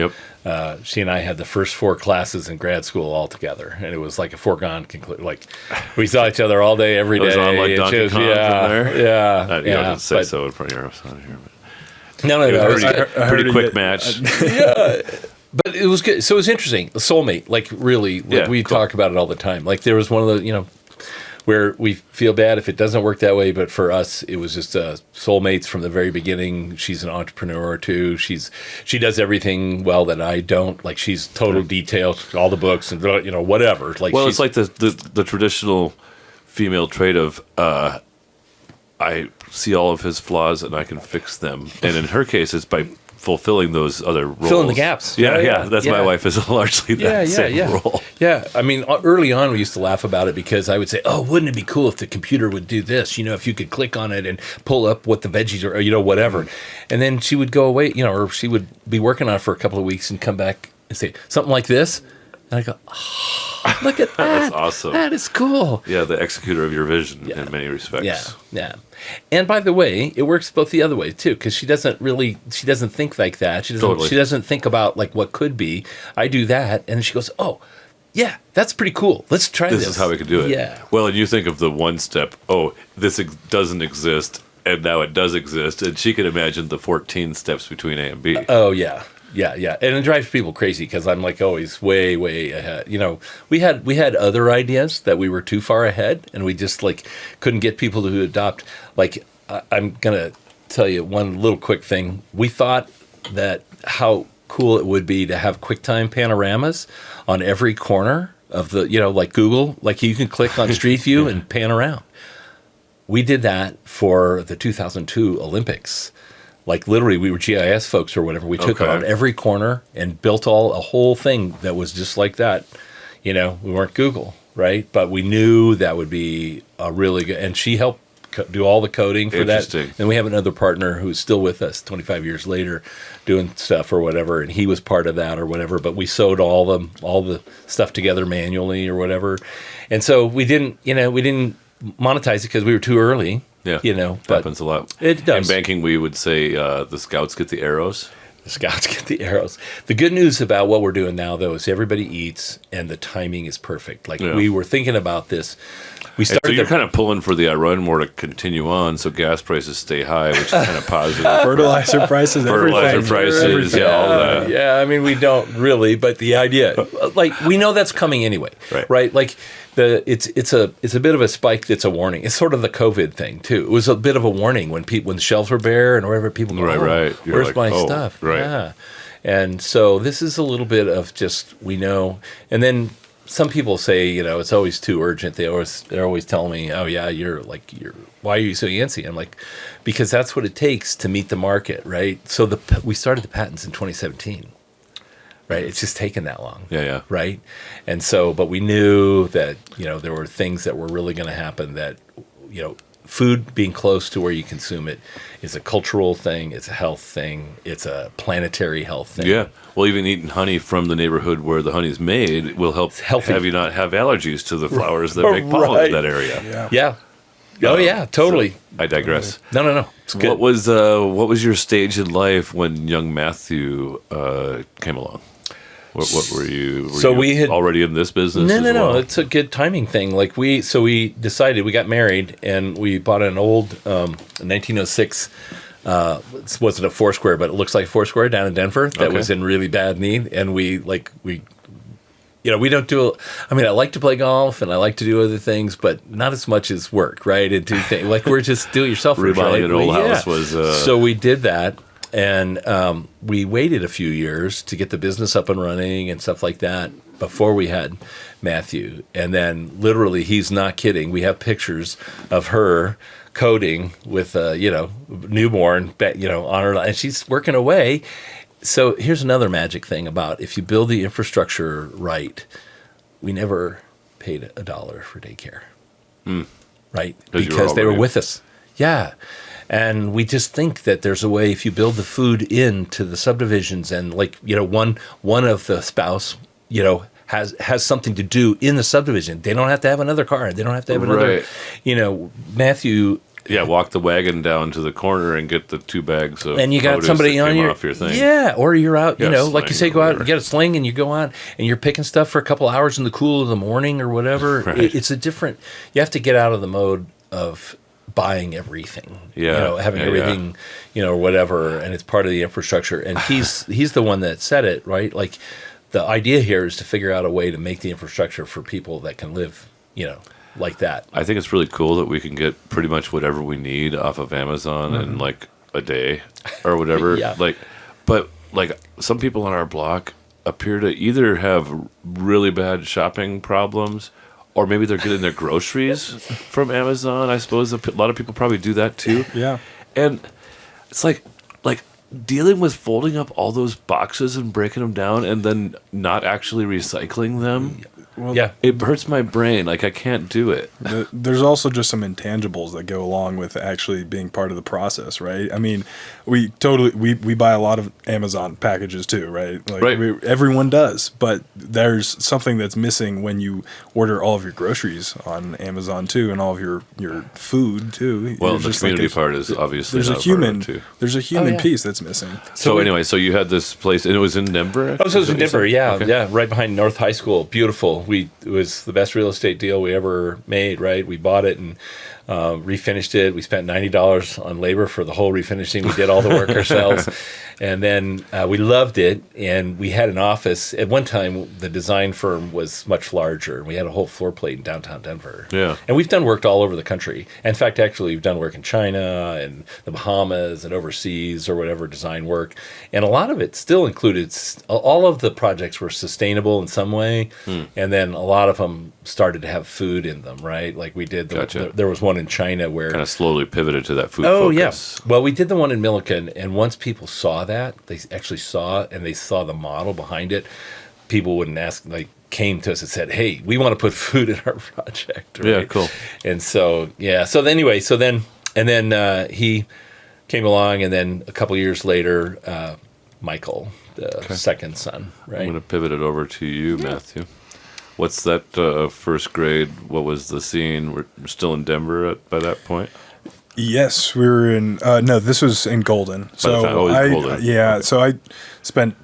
she and I had the first 4 classes in grad school all together, and it was like a foregone conclusion. Like, we saw each other all day, every day.
It was on like Donkey Kong from there?
Yeah.
You didn't say so in front of your son here.
No.
It was a pretty quick match.
But it was good. So it was interesting. The soulmate, like, really, we talk about it all the time. Like, there was one of the, where we feel bad if it doesn't work that way, but for us, it was just soulmates from the very beginning. She's an entrepreneur too. She does everything well that I don't. Like, she's total detail, all the books and whatever. Like,
well, it's like the traditional female trait of I see all of his flaws and I can fix them, and in her case, it's by fulfilling those other roles.
Filling the gaps.
Yeah. That's my wife is largely that same role.
Yeah. I mean, early on, we used to laugh about it because I would say, oh, wouldn't it be cool if the computer would do this? If you could click on it and pull up what the veggies are, or, whatever. And then she would go away, or she would be working on it for a couple of weeks and come back and say, something like this. And I go, oh, look at that.
That's awesome.
That is cool.
Yeah, the executor of your vision in many respects.
Yeah. And by the way, it works both the other way too, because she doesn't think like that. She doesn't think about like what could be. I do that, and she goes, oh, yeah, that's pretty cool. Let's try this.
This is how we could do it.
Yeah.
Well, and you think of the one step, this doesn't exist, and now it does exist, and she can imagine the 14 steps between A and B.
Oh, yeah. Yeah. And it drives people crazy because I'm like always way, way ahead. We had other ideas that we were too far ahead, and we just like couldn't get people to adopt. Like, I'm going to tell you one little quick thing. We thought that how cool it would be to have QuickTime panoramas on every corner of the, like Google, like you can click on Street View and pan around. We did that for the 2002 Olympics. Like, literally, we were GIS folks or whatever. We took it on every corner and built a whole thing that was just like that. We weren't Google, right? But we knew that would be a really good. And she helped do all the coding for that. And we have another partner who's still with us 25 years later doing stuff or whatever. And he was part of that or whatever. But we sewed all the stuff together manually or whatever. And so we didn't monetize it because we were too early.
Yeah,
but
happens a lot.
It does.
In banking, we would say the scouts get the arrows.
The scouts get the arrows. The good news about what we're doing now, though, is everybody eats, and the timing is perfect. Like, we were thinking about this. We started.
So you're kind of pulling for the iron ore to continue on, so gas prices stay high, which is kind of positive.
Fertilizer prices,
all that.
Yeah, I mean, we don't really, but the idea, like, we know that's coming anyway, right? Like, it's a bit of a spike that's a warning. It's sort of the COVID thing too. It was a bit of a warning when the shelves were bare and wherever people go, where's like, my stuff?
Right.
Yeah. And so this is a little bit of just, we know. And then some people say, it's always too urgent. They're always telling me, oh yeah, why are you so antsy? I'm like, because that's what it takes to meet the market, right? So we started the patents in 2017. Right, it's just taken that long.
Yeah.
Right, and so, but we knew that there were things that were really going to happen. That food being close to where you consume it is a cultural thing. It's a health thing. It's a planetary health thing.
Yeah. Well, even eating honey from the neighborhood where the honey is made will help have you not have allergies to the flowers that make pollen in that area.
Yeah. Oh yeah, totally.
So I digress.
No. It's good.
What was your stage in life when young Matthew came along? What were you? We had already in this business.
No. It's a good timing thing. Like we decided, we got married and we bought an old 1906 wasn't a Foursquare, but it looks like Foursquare down in Denver that was in really bad need. And we don't do, I mean, I like to play golf and I like to do other things, but not as much as work, right? And do things like we're just do-it-yourselfers, right?
Remodeling an old house was...
So we did that, and we waited a few years to get the business up and running and stuff like that before we had Matthew. And then literally, he's not kidding. We have pictures of her coding with a, newborn, on her, and she's working away. So here's another magic thing about if you build the infrastructure right, we never paid $1 for daycare, right? Because they were with us. Yeah. And we just think that there's a way if you build the food into the subdivisions and one of the spouse, has something to do in the subdivision. They don't have to have another car. They don't have to have another, Matthew.
Yeah, walk the wagon down to the corner and get the 2 bags of
and you got
produce
somebody
that
on
came off your thing.
Yeah, or you're out, like you say, go out
whatever.
and get a sling and you go out and you're picking stuff for a couple hours in the cool of the morning or whatever.
Right.
It's a different, you have to get out of the mode of buying everything, having everything, or whatever, and it's part of the infrastructure. And he's the one that said it, right? Like the idea here is to figure out a way to make the infrastructure for people that can live, like that.
I think it's really cool that we can get pretty much whatever we need off of Amazon in like a day or whatever.
Yeah.
But some people on our block appear to either have really bad shopping problems or maybe they're getting their groceries from Amazon. I suppose a lot of people probably do that too.
Yeah.
And it's like dealing with folding up all those boxes and breaking them down and then not actually recycling them.
Well,
Yeah.
It hurts my brain. Like I can't do it.
There's also just some intangibles that go along with actually being part of the process, right? I mean, we buy a lot of Amazon packages too, right? Like
Right.
Everyone does, but there's something that's missing when you order all of your groceries on Amazon too, and all of your food too.
Well,
It's
the
just
community
there's-
part is obviously
There's a
not part of
human.
it, too.
There's a human
yeah.
piece that's missing.
So anyway, so you had this place, and it was in Denver?
Oh, so it was in
Is that what
Denver,
you
yeah,
said? Okay.
yeah, right behind North High School. Beautiful. It was the best real estate deal we ever made, right? We bought it and refinished it. We spent $90 on labor for the whole refinishing. We did all the work ourselves. And then we loved it, and we had an office. At one time, the design firm was much larger. We had a whole floor plate in downtown Denver.
Yeah.
And we've done work all over the country. In fact, actually, we've done work in China and the Bahamas and overseas or whatever design work. And a lot of it still included, all of the projects were sustainable in some way. And then a lot of them started to have food in them, right? Like we did,
Gotcha.
there was one in China where...
Kind of slowly pivoted to that food
Oh,
focus.
yes. Well, we did the one in Milliken, and once people saw that, they actually saw it, and they saw the model behind it, people wouldn't ask, came to us and said, hey, we want to put food in our project. Right?
Yeah, cool.
And so, yeah. So anyway, then he came along, and then a couple years later, Michael, the second son, right?
I'm going to pivot it over to you, Matthew. What's that first grade? What was the scene? We're still in Denver by that point?
Yes, we were in. No, this was in Golden. So
Golden.
yeah. So I spent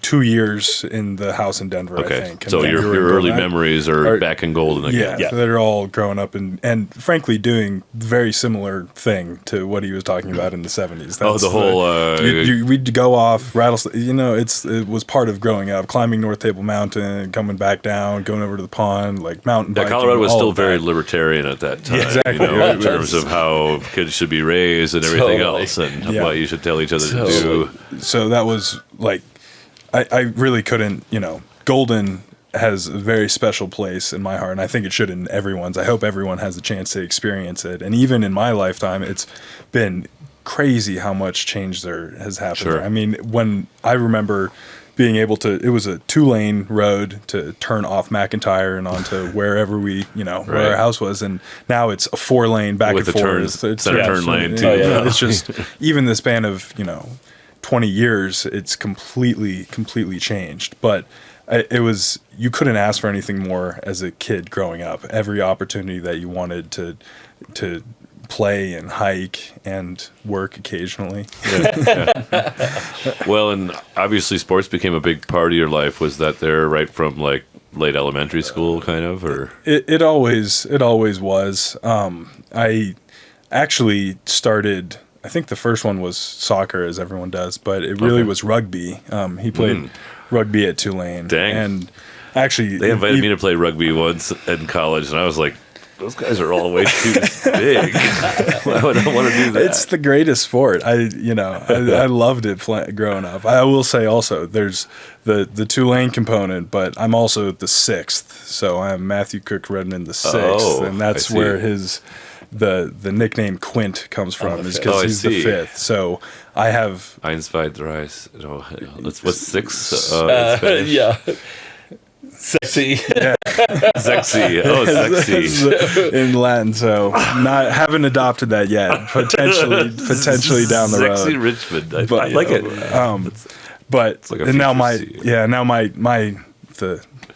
2 years in the house in Denver. I
Okay,
think. And
so
then
your
we were in
early
Golden.
memories are back in Golden again.
Yeah, so they're all growing up and frankly doing very similar thing to what he was talking about in the 70s.
Oh, the whole...
we'd go off, rattlesnake. It was part of growing up, climbing North Table Mountain, coming back down, going over to the pond, like mountain biking.
Colorado was
all
still
of
very
that.
libertarian at that time,
exactly.
in terms of how kids should be raised and everything
Totally.
else, and
Yeah.
what you should tell each other to do.
So that was like, I really couldn't, Golden has a very special place in my heart, and I think it should in everyone's. I hope everyone has a chance to experience it. And even in my lifetime, it's been crazy how much change there has happened.
Sure.
There. I mean, when I remember being able to, it was a 2-lane road to turn off McIntyre and onto wherever where our house was. And now it's a 4-lane back
With
and
the
forth.
turns, center turn lane, too.
Oh, yeah.
It's just, even the span of, 20 years, it's completely changed. But it was, you couldn't ask for anything more as a kid growing up. Every opportunity that you wanted to play and hike and work occasionally.
Well, and obviously sports became a big part of your life. Was that there right from like late elementary school, kind of, or
It always was. I actually started, I think the first one was soccer, as everyone does, but it really was rugby. He played rugby at Tulane.
Dang.
And actually,
They invited me to play rugby once in college, and I was like, those guys are all way too big. Why would I want to do that?
It's the greatest sport. I loved it growing up. I will say also, there's the Tulane component, but I'm also the sixth. So I'm Matthew Quint Redmond the sixth, and that's where the nickname Quint comes from, is because he's the fifth. So I have
1, 2, 3. What's 6?
Yeah. Sexy.
Sexy. Oh, sexy.
in Latin. So haven't adopted that yet. Potentially down the road.
Sexy Richmond. I like it.
But
like a
and now
future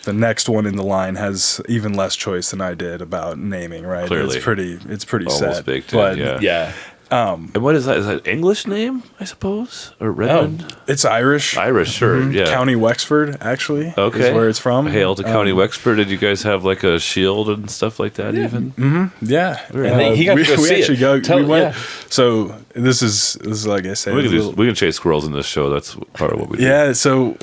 the next one in the line has even less choice than I did about naming. Right.
Clearly.
It's pretty
Almost
set.
baked
But
in,
Yeah.
And what is that? Is that English name, I suppose? Or Redmond?
it's Irish.
Irish, sure. Yeah.
County Wexford, actually.
Okay.
Is where it's from.
Hail to County Wexford. Did you guys have like a shield and stuff like that even?
Yeah.
And he got to go see it.
We went. So this is like I said.
We can chase squirrels in this show. That's part of what we do.
Yeah. So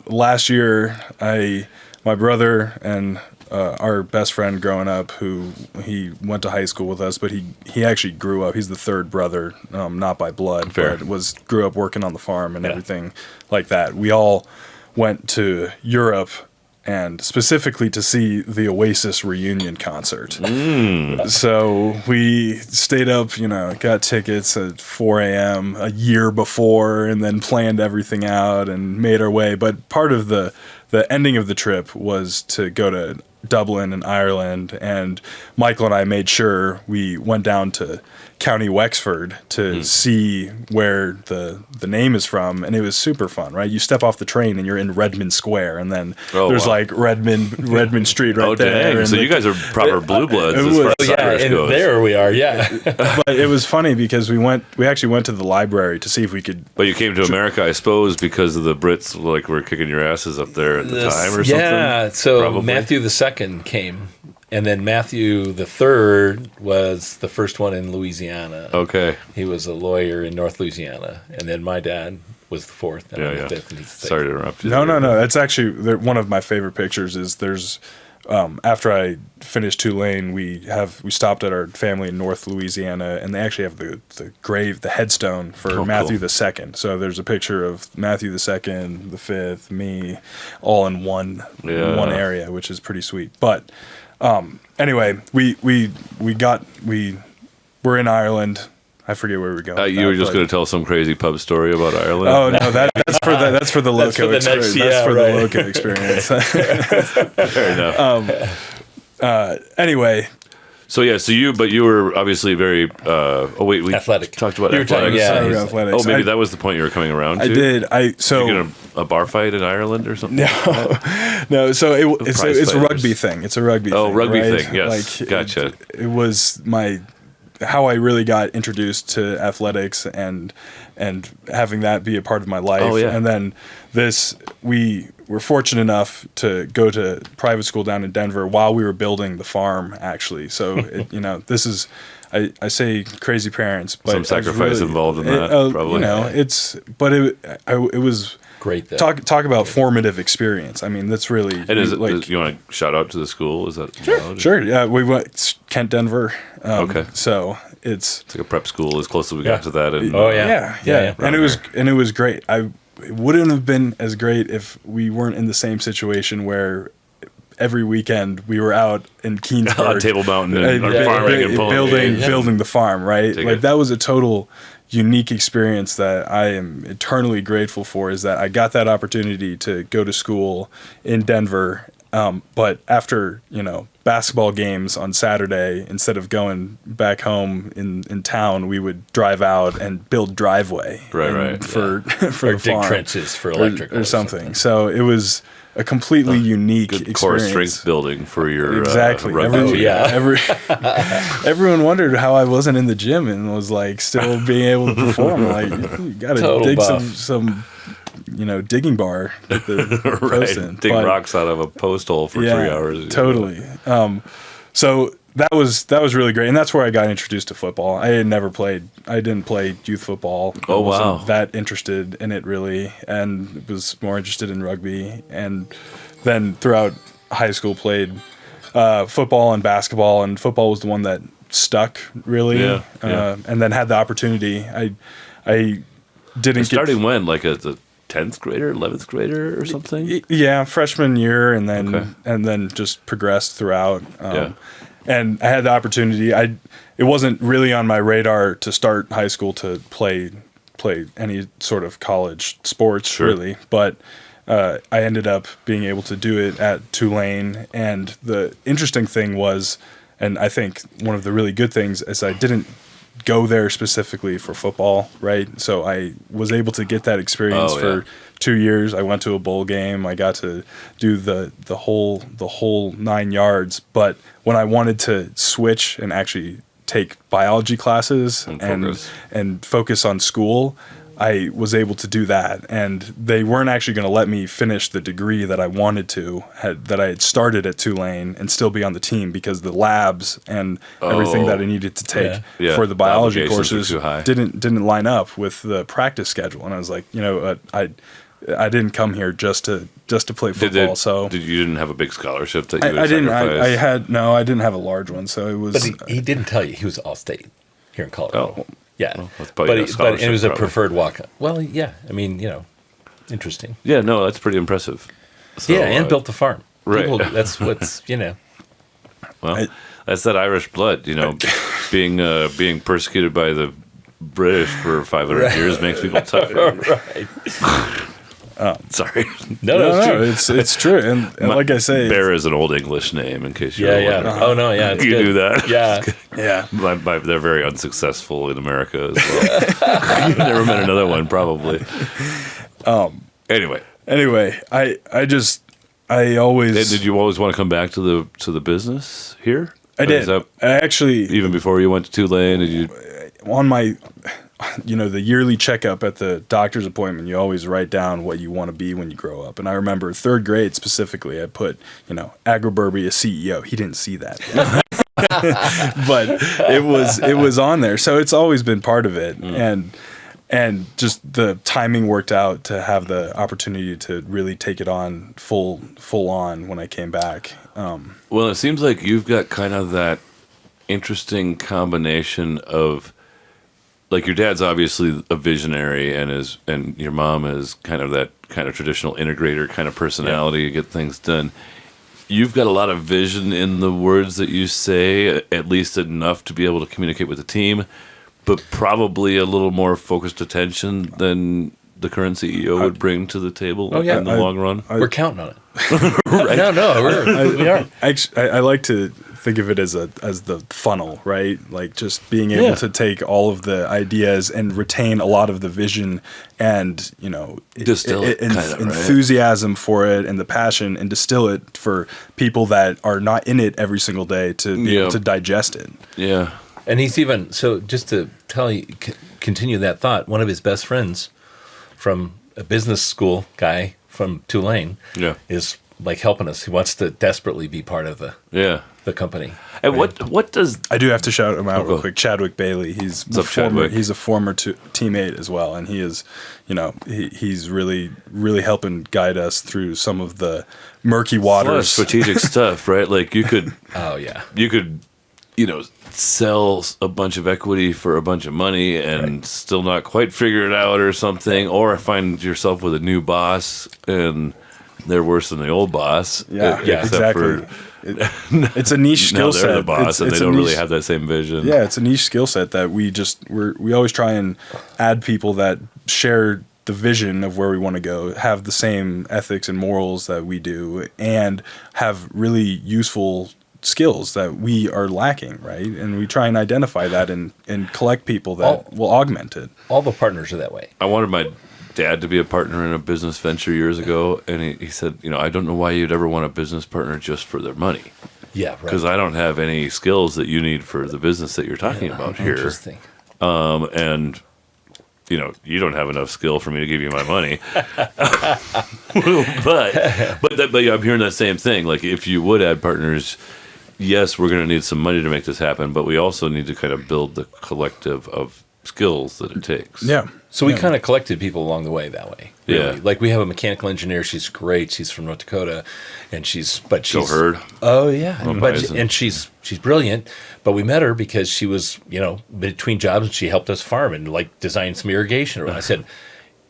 last year, my brother and our best friend growing up, who he went to high school with us, but he actually grew up. He's the third brother, not by blood,
Fair.
but grew up working on the farm and everything like that. We all went to Europe, and specifically to see the Oasis reunion concert. So we stayed up, got tickets at 4 a.m. a year before, and then planned everything out and made our way. But part of the ending of the trip was to go to Dublin in Ireland, and Michael and I made sure we went down to County Wexford to see where the name is from, and it was super fun, right? You step off the train and you're in Redmond Square, and then there's like Redmond Street right there.
Dang.
And
so you guys are proper blue bloods as far as Irish
and
goes.
there we are, yeah.
But it was funny because we actually went to the library to see if we could.
But you came to America, I suppose, because of the Brits were kicking your asses up there at the time or something?
Yeah, so
Probably.
Matthew II came, and then Matthew III was the first one in Louisiana.
Okay.
He was a lawyer in North Louisiana, and then my dad was the fourth, and I'm the fifth. And he's the
Sorry to interrupt you.
No. That's actually one of my favorite pictures. Is there's after I finished Tulane, we stopped at our family in North Louisiana, and they actually have the grave, the headstone for Matthew II. So there's a picture of Matthew II, the fifth, me, all in one area, which is pretty sweet. But anyway, we were in Ireland. I forget where we were going.
You were just going to tell some crazy pub story about Ireland?
Oh no, that's for the LoCo experience. That's for the LoCo experience.
Fair enough.
Anyway,
So you were obviously very. We
athletic.
talked about
You were talking-
athletics.
yeah.
athletics.
Oh, maybe that was the point you were coming around to.
I did.
Did you get a bar fight in Ireland or something?
No. So it's
prize
a
fighters.
rugby thing. It's a rugby.
Oh,
thing,
rugby
right?
thing. Yes, gotcha.
It was how I really got introduced to athletics and having that be a part of my life.
Oh, yeah.
And then we were fortunate enough to go to private school down in Denver while we were building the farm, actually. So, this is, I say crazy parents, but
Some sacrifice involved in that, probably.
It was
Great, though.
talk about formative experience. I mean, that's really.
And you want to shout out to the school? Is that allowed?
Sure. Yeah, we went Kent, Denver.
Okay.
So it's
It's like a prep school. As close as we got to that. And,
Oh, yeah.
yeah. And it was great. It wouldn't have been as great if we weren't in the same situation where every weekend we were out in Keensburg
on Table Mountain and farming and pulling
building the farm, right?
Take
Like
it.
that was a total unique experience that I am eternally grateful for, is that I got that opportunity to go to school in Denver. But after, basketball games on Saturday, instead of going back home in town, we would drive out and build driveway
Right.
for
Or
the
dig
farm
trenches for electrical
or something. So it was a completely unique
good core
experience.
strength building for your
Exactly.
rugby team.
Everyone wondered how I wasn't in the gym and was like still being able to perform. Like, you got to
Total
dig
buff.
some digging bar at the post in.
Dig
But,
rocks out of a post hole for 3 hours.
Totally. So that was really great, and that's where I got introduced to football. I didn't play youth football.
Oh,
I wasn't
wow.
that interested in it really, and was more interested in rugby. And then throughout high school, played football and basketball, and football was the one that stuck really.
Yeah.
And then had the opportunity. I didn't
Starting when, like as a 10th grader, 11th grader or something?
Yeah, freshman year, and then
Okay.
and then just progressed throughout.
Yeah.
And I had the opportunity. It wasn't really on my radar to start high school to play any sort of college sports,
Sure.
really. But I ended up being able to do it at Tulane. And the interesting thing was, and I think one of the really good things is I didn't go there specifically for football, right? So I was able to get that experience
Oh,
for
yeah.
2 years. I went to a bowl game. I got to do the whole 9 yards. But when I wanted to switch and actually take biology classes and focus on school, I was able to do that. And they weren't actually going to let me finish the degree that I wanted to, that I had started at Tulane, and still be on the team, because the labs and everything that I needed to take
Yeah.
for the
The
biology
obligations were
courses
too high.
didn't line up with the practice schedule. And I was like, I didn't come here just to play football.
You didn't have a big scholarship that you would
I didn't.
sacrifice?
I didn't have a large one, so it was.
But he didn't tell you he was All-State here in Colorado.
Oh.
Yeah,
Well, that's probably a
but it
scholarship,
was a
probably.
preferred walk-on. Well, yeah, I mean, interesting.
Yeah, no, that's pretty impressive. So,
Yeah, and built the farm.
right.
People, that's what's
Well, that's that Irish blood, being persecuted by the British for 500 years makes people tougher.
right.
Sorry.
No, it's true.
It's true, and like I say,
Bear is an old English name, in case you're
Yeah.
wondering.
Oh no, yeah, it's
You
good.
do that?
Yeah.
yeah.
They're very unsuccessful in America as well. You've never met another one, probably. Anyway,
I always.
did you always want to come back to the business here?
I
Is
did.
that
I actually,
even before you went to Tulane? Did you?
on my, the yearly checkup at the doctor's appointment, you always write down what you want to be when you grow up. And I remember 3rd grade specifically, I put, Agriburbia CEO. He didn't see that yet. But it was on there. So it's always been part of it. And just the timing worked out to have the opportunity to really take it on full on when I came back.
Well, it seems like you've got kind of that interesting combination of, like, your dad's obviously a visionary, and your mom is kind of that kind of traditional integrator kind of personality to get things done. You've got a lot of vision in the words that you say, at least enough to be able to communicate with the team, but probably a little more focused attention than the current CEO would bring to the table in the long run.
We're counting on it. Right? No, we are.
I like to think of it as the funnel, right? Like just being able to take all of the ideas and retain a lot of the vision and,
Distill it, kind of, right?
enthusiasm for it and the passion, and distill it for people that are not in it every single day to be able to digest it.
Yeah.
And he's even, so just to tell you, continue that thought, one of his best friends from a business school guy from Tulane is like helping us. He wants to desperately be part of the company.
And what does...
I do have to shout him out real
go.
quick. Chadwick Bailey. He's
Chadwick?
a former teammate as well, and he is, he's really helping guide us through some of the murky
A lot of
waters.
strategic stuff, right? Like you could...
Oh, yeah.
You could, sell a bunch of equity for a bunch of money and still not quite figure it out or something, or find yourself with a new boss and they're worse than the old boss.
Yeah,
except
exactly.
for
It's a niche
now
skill set.
they're the boss and
It's
they
a
don't really
niche-
have that same vision.
Yeah, it's a niche skill set that we always try and add people that share the vision of where we want to go, have the same ethics and morals that we do, and have really useful skills that we are lacking, right? And we try and identify that and collect people that will augment it.
All the partners are that way.
I wanted my dad to be a partner in a business venture years ago, and he said, I don't know why you'd ever want a business partner just for their money.
Yeah, right.
Because I don't have any skills that you need for the business that you're talking about here.
Interesting.
And you don't have enough skill for me to give you my money. but I'm hearing that same thing. Like if you would add partners, yes, we're going to need some money to make this happen, but we also need to kind of build the collective of skills that it takes.
Yeah.
So we kind of collected people along the way that way. Really.
Yeah.
Like we have a mechanical engineer. She's great. She's from North Dakota, and she's
Hurd.
Oh yeah,
Amazing.
and she's brilliant. But we met her because she was between jobs, and she helped us farm and like design some irrigation. And I said,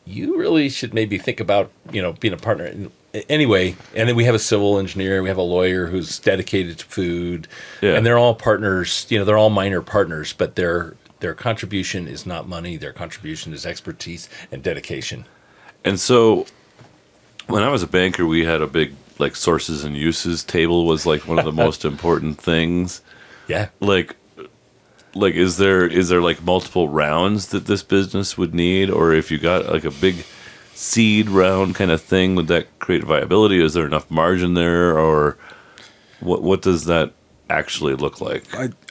you really should maybe think about being a partner. Anyway, and then we have a civil engineer, we have a lawyer who's dedicated to food, and they're all partners. They're all minor partners, but their contribution is not money. Their contribution is expertise and dedication.
And so when I was a banker, we had a big like sources and uses table was like one of the most important things.
Yeah.
Like is there like multiple rounds that this business would need, or if you got like a big seed round kind of thing, would that create viability? Is there enough margin there, or what does that actually look like?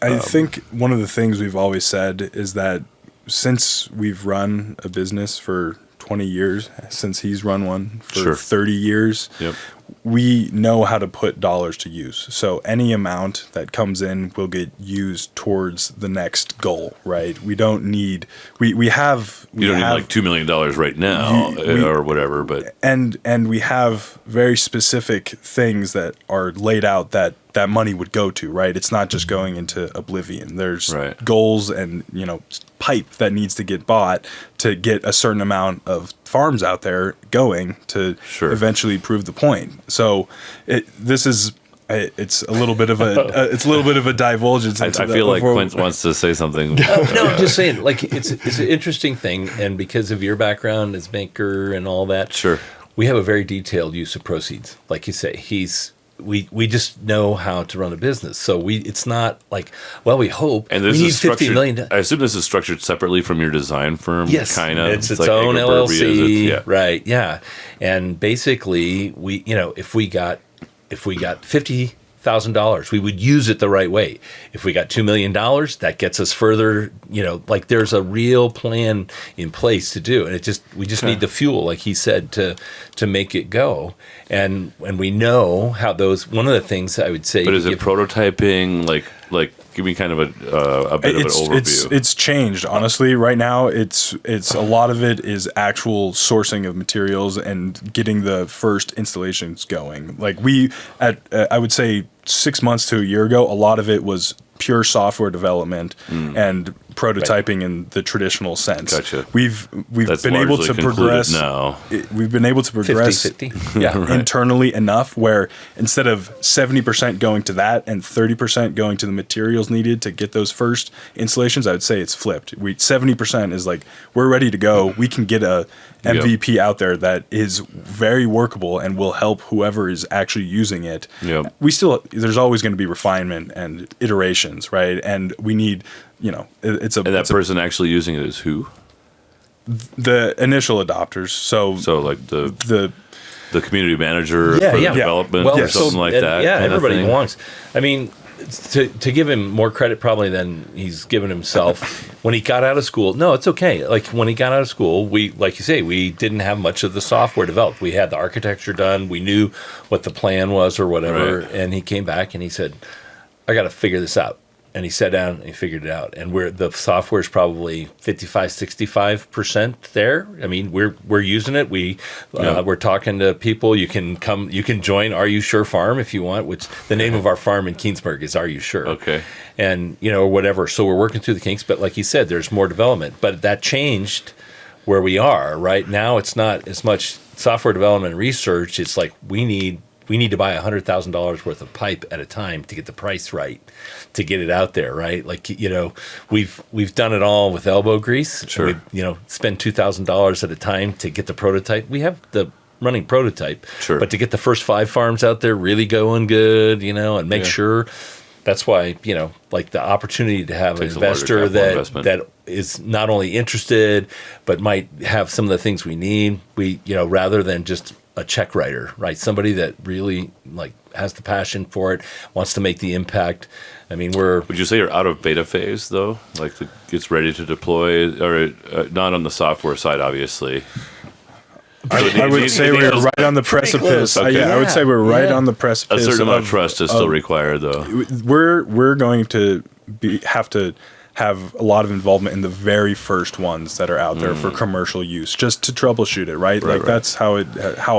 I think one of the things we've always said is that since we've run a business for 20 years, since he's run one for 30 years, we know how to put dollars to use. So any amount that comes in will get used towards the next goal, right? We don't need we need like
$2 million right now or whatever, but
and we have very specific things that are laid out that money would go to, right? It's not just going into oblivion. There's goals and pipe that needs to get bought to get a certain amount of farms out there going to eventually prove the point. So it's a little bit of a divulgence.
I feel like Quint wants to say something.
No, I'm just saying, like it's an interesting thing, and because of your background as banker and all that, we have a very detailed use of proceeds. Like you say, we just know how to run a business. So it's not like, well, we hope,
and this
we need
is
$50 million.
I assume this is structured separately from your design firm.
Yes,
kind of.
It's
like
own
Agriburbia,
LLC, right? Yeah, and basically, if we got $50,000, we would use it the right way. If we got $2 million, that gets us further. Like there's a real plan in place to do, and we just need the fuel, like he said, to make it go. And we know how those. One of the things I would say.
But is it prototyping? Like give me kind of a bit of an overview.
It's changed, honestly. Right now, it's a lot of it is actual sourcing of materials and getting the first installations going. Like I would say 6 months to a year ago, a lot of it was pure software development and prototyping in the traditional sense.
Gotcha.
We've
That's
been able to progress
now.
We've been able to progress
50-50.
internally enough where instead of 70% going to that and 30% going to the materials needed to get those first installations, I would say it's flipped. 70% is like, we're ready to go. We can get a MVP out there that is very workable and will help whoever is actually using it.
Yep.
There's always going to be refinement and iterations, right? And we need, that
person actually using it is who?
The initial adopters. So
like the community manager for development or something like that.
Yeah, everybody belongs. I mean, to give him more credit probably than he's given himself, when he got out of school, no, it's okay. Like when he got out of school, like you say, we didn't have much of the software developed. We had the architecture done. We knew what the plan was or whatever. Right. And he came back and he said, I got to figure this out. And he sat down and he figured it out. And the software is probably 55-65% there. I mean, we're using it. We're talking to people. You can join Are You Sure Farm if you want, which the name of our farm in Keensburg is Are You Sure?
Okay.
And or whatever. So we're working through the kinks. But like you said, there's more development. But that changed where we are right now. It's not as much software development and research. It's like we need to buy $100,000 worth of pipe at a time to get the price right, to get it out there, right? Like, we've done it all with elbow grease.
Sure.
We, spend $2,000 at a time to get the prototype. We have the running prototype, but to get the first 5 farms out there really going good, and make sure. That's why, like the opportunity to have an investor that is not only interested, but might have some of the things we need. We, rather than just a check writer, right? Somebody that really has the passion for it, wants to make the impact. I mean,
Would you say you're out of beta phase though? Like it's ready to deploy, or not on the software side, obviously.
I would say we're right on the precipice.
Okay.
I would say we're right
Yeah.
on the
A
precipice.
certain amount of trust is still required, though.
We're going to have to have a lot of involvement in the very first ones that are out there for commercial use, just to troubleshoot it, right? Like that's how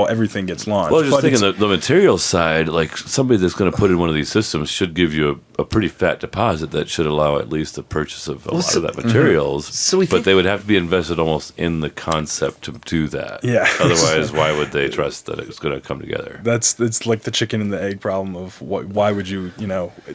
everything gets launched.
Well, just
But
thinking the materials side, like somebody that's going to put in one of these systems should give you a pretty fat deposit that should allow at least the purchase of a lot of that materials.
So we
but
think-
they would have to be invested almost in the concept to do that.
Yeah.
Otherwise, why would they trust that it's going to come together?
it's like the chicken and the egg problem of why would you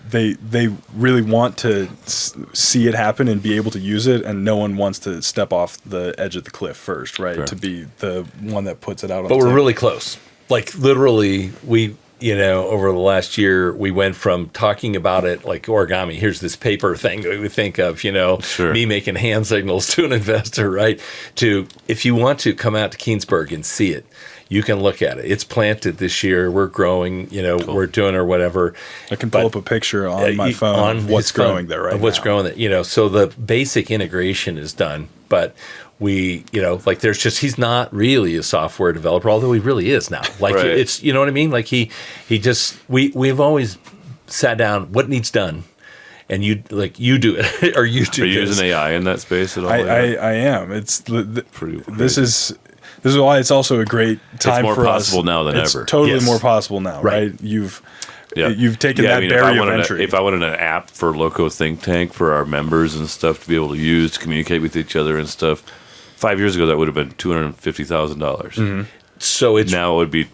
they really want to see it happen and be able to use it, and no one wants to step off the edge of the cliff first, right?
Sure.
To be the one that puts it out on
But
the
we're
table.
really close. Like literally, we over the last year, we went from talking about it like origami. Here's this paper thing that we think of,
Sure.
me making hand signals to an investor, right? To if you want to come out to Keensburg and see it, you can look at it. It's planted this year. We're growing. We're doing or whatever.
I can pull up a picture on my phone of what's growing there right
of what's
now.
growing there. So the basic integration is done, but we, there's just, he's not really a software developer, although he really is now. Like
Right.
it's, you know what I mean? Like he just, we've always sat down, what needs done? And you do it, or you do
Are you
this.
using AI in that space at all?
I am. It's
Pretty
this is why it's also a great time
more
for us.
possible now than
it's
ever.
Totally
Yes.
more possible now,
Right.
right? You've
Yeah.
taken
Yeah,
that
I mean,
barrier of entry.
If I wanted an app for LoCo Think Tank for our members and stuff to be able to use to communicate with each other and stuff, 5 years ago that would have been $250,000.
So it's,
Now it would be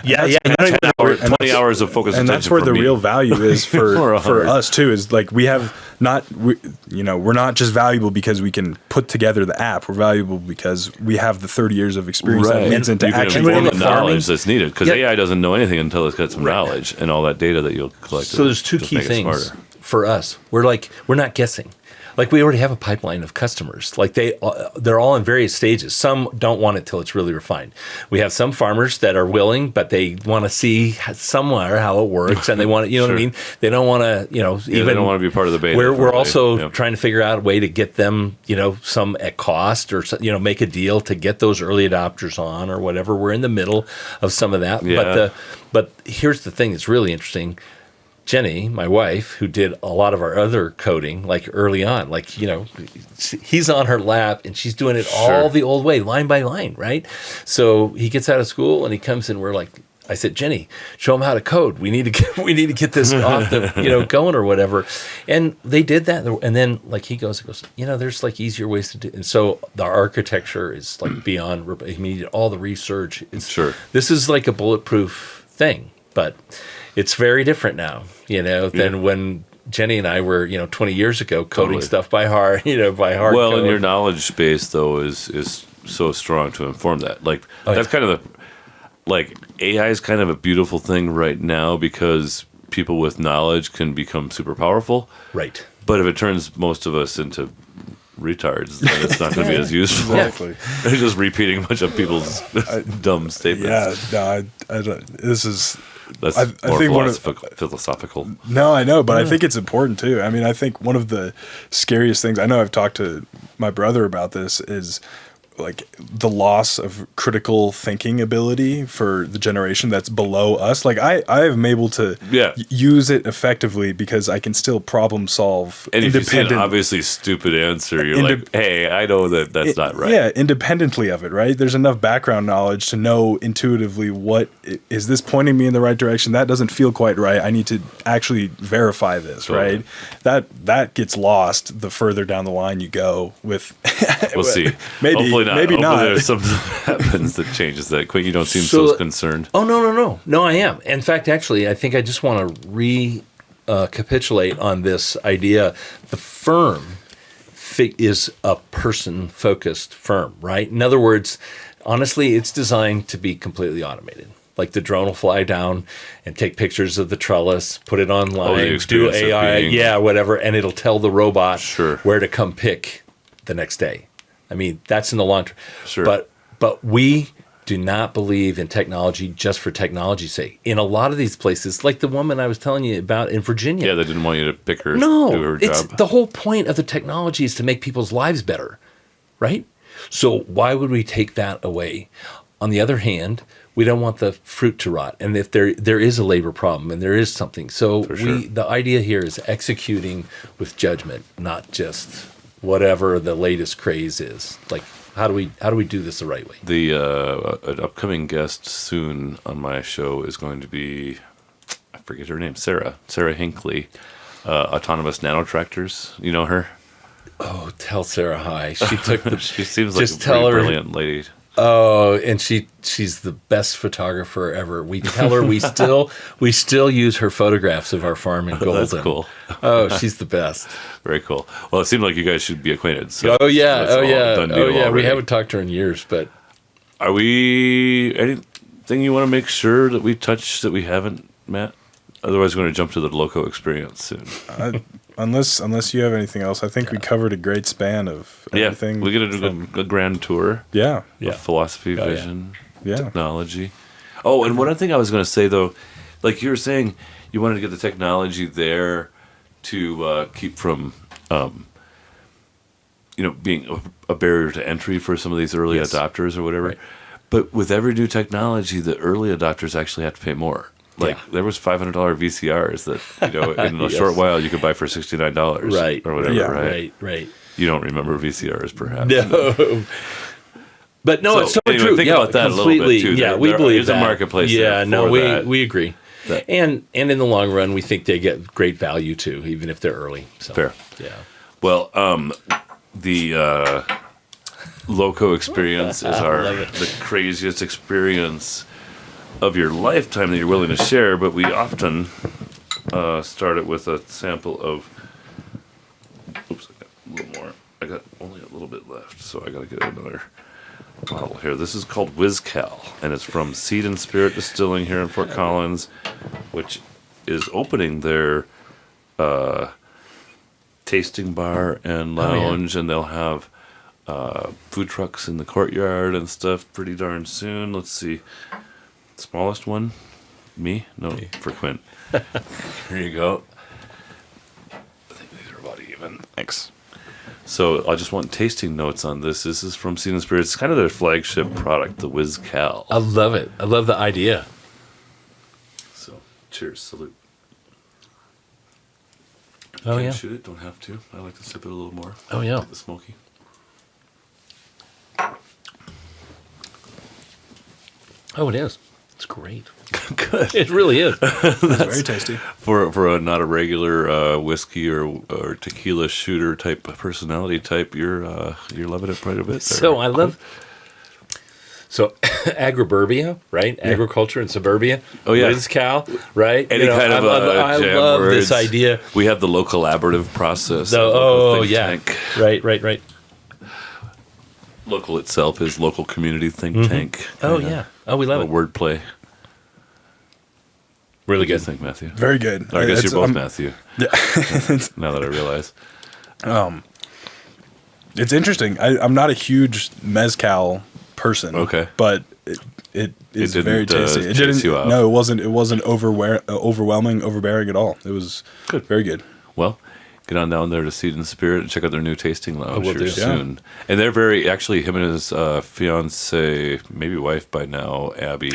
yeah.
20 hours of focused
and
attention
that's where
from
the
me.
real value is
Or
for
100.
us too. Is like we're not just valuable because we can put together the app. We're valuable because we have the 30 years of experience that leads into
you can
actually
inform the
forming farming.
knowledge that's needed because
Yeah.
AI doesn't know anything until it's got some knowledge and all that data that you'll collect.
So there's two
Just
key
make it
things
smarter.
for us. We're not guessing. Like we already have a pipeline of customers. Like they're all in various stages. Some don't want it till it's really refined. We have some farmers that are willing, but they want to see somewhere how it works, and they want to, what I
Sure.
mean. They don't want to,
Yeah,
even
they don't want to be part of the beta.
We're
really.
also
Yeah.
trying to figure out a way to get them, some at cost, or make a deal to get those early adopters on, or whatever. We're in the middle of some of that.
Yeah.
But here's the thing that's really interesting. Jenny, my wife, who did a lot of our other coding, like early on, he's on her lap and she's doing it all the old way, line by line, right? So he gets out of school and he comes in. We're like, I said, Jenny, show him how to code. We need to get this off the going or whatever. And they did that. And then he goes, there's easier ways to do it. And so the architecture is beyond. He needed all the research. This is like a bulletproof thing, but it's very different now, than when Jenny and I were, 20 years ago coding stuff by heart, by heart.
Well,
code.
and your knowledge base though is so strong to inform that. That's kind of AI is kind of a beautiful thing right now because people with knowledge can become super powerful.
Right.
But if it turns most of us into retards, then it's not going to be as useful.
Exactly.
They're just repeating a bunch of people's dumb statements.
Yeah, no, I don't. This is.
That's
I
more
think
philosophical.
No, I know, but I think it's important too. I mean, I think one of the scariest things, I know I've talked to my brother about this, is the loss of critical thinking ability for the generation that's below us. I am able to use it effectively because I can still problem solve
and if you see an obviously stupid answer, you're like, hey, I know that's not right.
Yeah, independently of it, right? There's enough background knowledge to know intuitively what is this pointing me in the right direction? That doesn't feel quite right. I need to actually verify this, right? That gets lost the further down the line you go with.
We'll see.
Maybe not.
Maybe not. There's something that happens that changes that. Quint, you don't seem so concerned.
Oh, no, I am. In fact, actually, I think I just want to recapitulate on this idea. The firm is a person-focused firm, right? In other words, honestly, it's designed to be completely automated. Like the drone will fly down and take pictures of the trellis, put it online, do AI, whatever, and it'll tell the robot where to come pick the next day. I mean, that's in the long term.
Sure.
But we do not believe in technology just for technology's sake. In a lot of these places, like the woman I was telling you about in Virginia.
Yeah, they didn't want you to pick her, do her job.
The whole point of the technology is to make people's lives better, right? So why would we take that away? On the other hand, we don't want the fruit to rot. And if there is a labor problem and there is something. So the idea here is executing with judgment, not just whatever the latest craze is. Like, how do we do this the right way?
The an upcoming guest soon on my show is going to be, I forget her name, Sarah Hinckley, autonomous nano tractors. You know her?
Oh, tell Sarah hi. She took the.
She seems like
just
a
tell
pretty
her,
brilliant lady.
Oh, and she's the best photographer ever. We tell her we still use her photographs of our farm in Golden.
That's cool.
Oh, she's the best.
Very cool. Well, it seemed like you guys should be acquainted. So
Oh yeah.
that's all done deal
We
already.
haven't talked to her in years, but
Are we anything you want to make sure that we touch that we haven't, Matt? Otherwise, we're going to jump to the LoCo experience soon.
Unless you have anything else, I think we covered a great span of everything.
Yeah, we get a grand tour.
Yeah.
Of philosophy,
yeah.
vision,
Yeah.
technology. Oh, and one thing I was going to say, though, like you were saying, you wanted to get the technology there to keep from, being a barrier to entry for some of these early adopters or whatever.
Right.
But with every new technology, the early adopters actually have to pay more. Like there was $500 VCRs that in a
Yes.
short while you could buy for $69,
Right.
or whatever,
Yeah.
right? You don't remember VCRs, perhaps.
no. But no,
So,
it's totally
anyway,
true.
think
Yeah,
about that a little bit,
completely.
too.
Yeah,
There-
we
there
believe
is a
that.
marketplace
Yeah,
there
no,
for that.
we agree.
That-
And in the long run, we think they get great value too, even if they're early. So,
Fair.
Yeah.
Well, the LoCo experience is the craziest experience of your lifetime that you're willing to share, but we often start it with a sample of. Oops, I got a little more. I got only a little bit left, so I got to get another bottle here. This is called WhizCal, and it's from Seed and Spirit Distilling here in Fort Collins, which is opening their tasting bar and lounge, and they'll have food trucks in the courtyard and stuff pretty darn soon. Let's see. Smallest one? Me? No, for Quint. Here you go. I think these are about even. Thanks. So I just want tasting notes on this. This is from Seed and Spirit. It's kind of their flagship product, the WhizCal.
I love it. I love the idea.
So, cheers, salute.
Oh,
Can't
yeah.
shoot it, don't have to. I like to sip it a little more.
Oh, yeah.
The smoky.
Oh, it is. It's great.
Good.
It really is.
It's very tasty.
For not a regular whiskey or tequila shooter type personality type, you're loving it quite a bit there.
So I love. So Agriburbia, right? Agriculture and suburbia.
Oh, yeah.
WhizCal, right?
Any kind of
I
jam
love
words.
this idea.
We have the low collaborative process.
The,
of
oh
think
yeah,
tank.
right.
Local itself is local community think tank.
Oh
kinda.
yeah. Oh, we love
A
it.
wordplay.
Really
What do you
good.
think, Matthew?
Very good.
I guess
It's-
you're both
I'm-
Matthew.
Yeah.
Now that I realize.
It's interesting. I'm not a huge mezcal person.
Okay.
But it is
didn't,
very tasty. It
chase
didn't.
you out.
No, it wasn't. It wasn't overwhelming, overbearing at all. It was
Good.
Very good.
Well, get on down there to Seed and Spirit and check out their new tasting lounge
will
here
do.
soon. And they're actually, him and his fiance, maybe wife by now, Abby,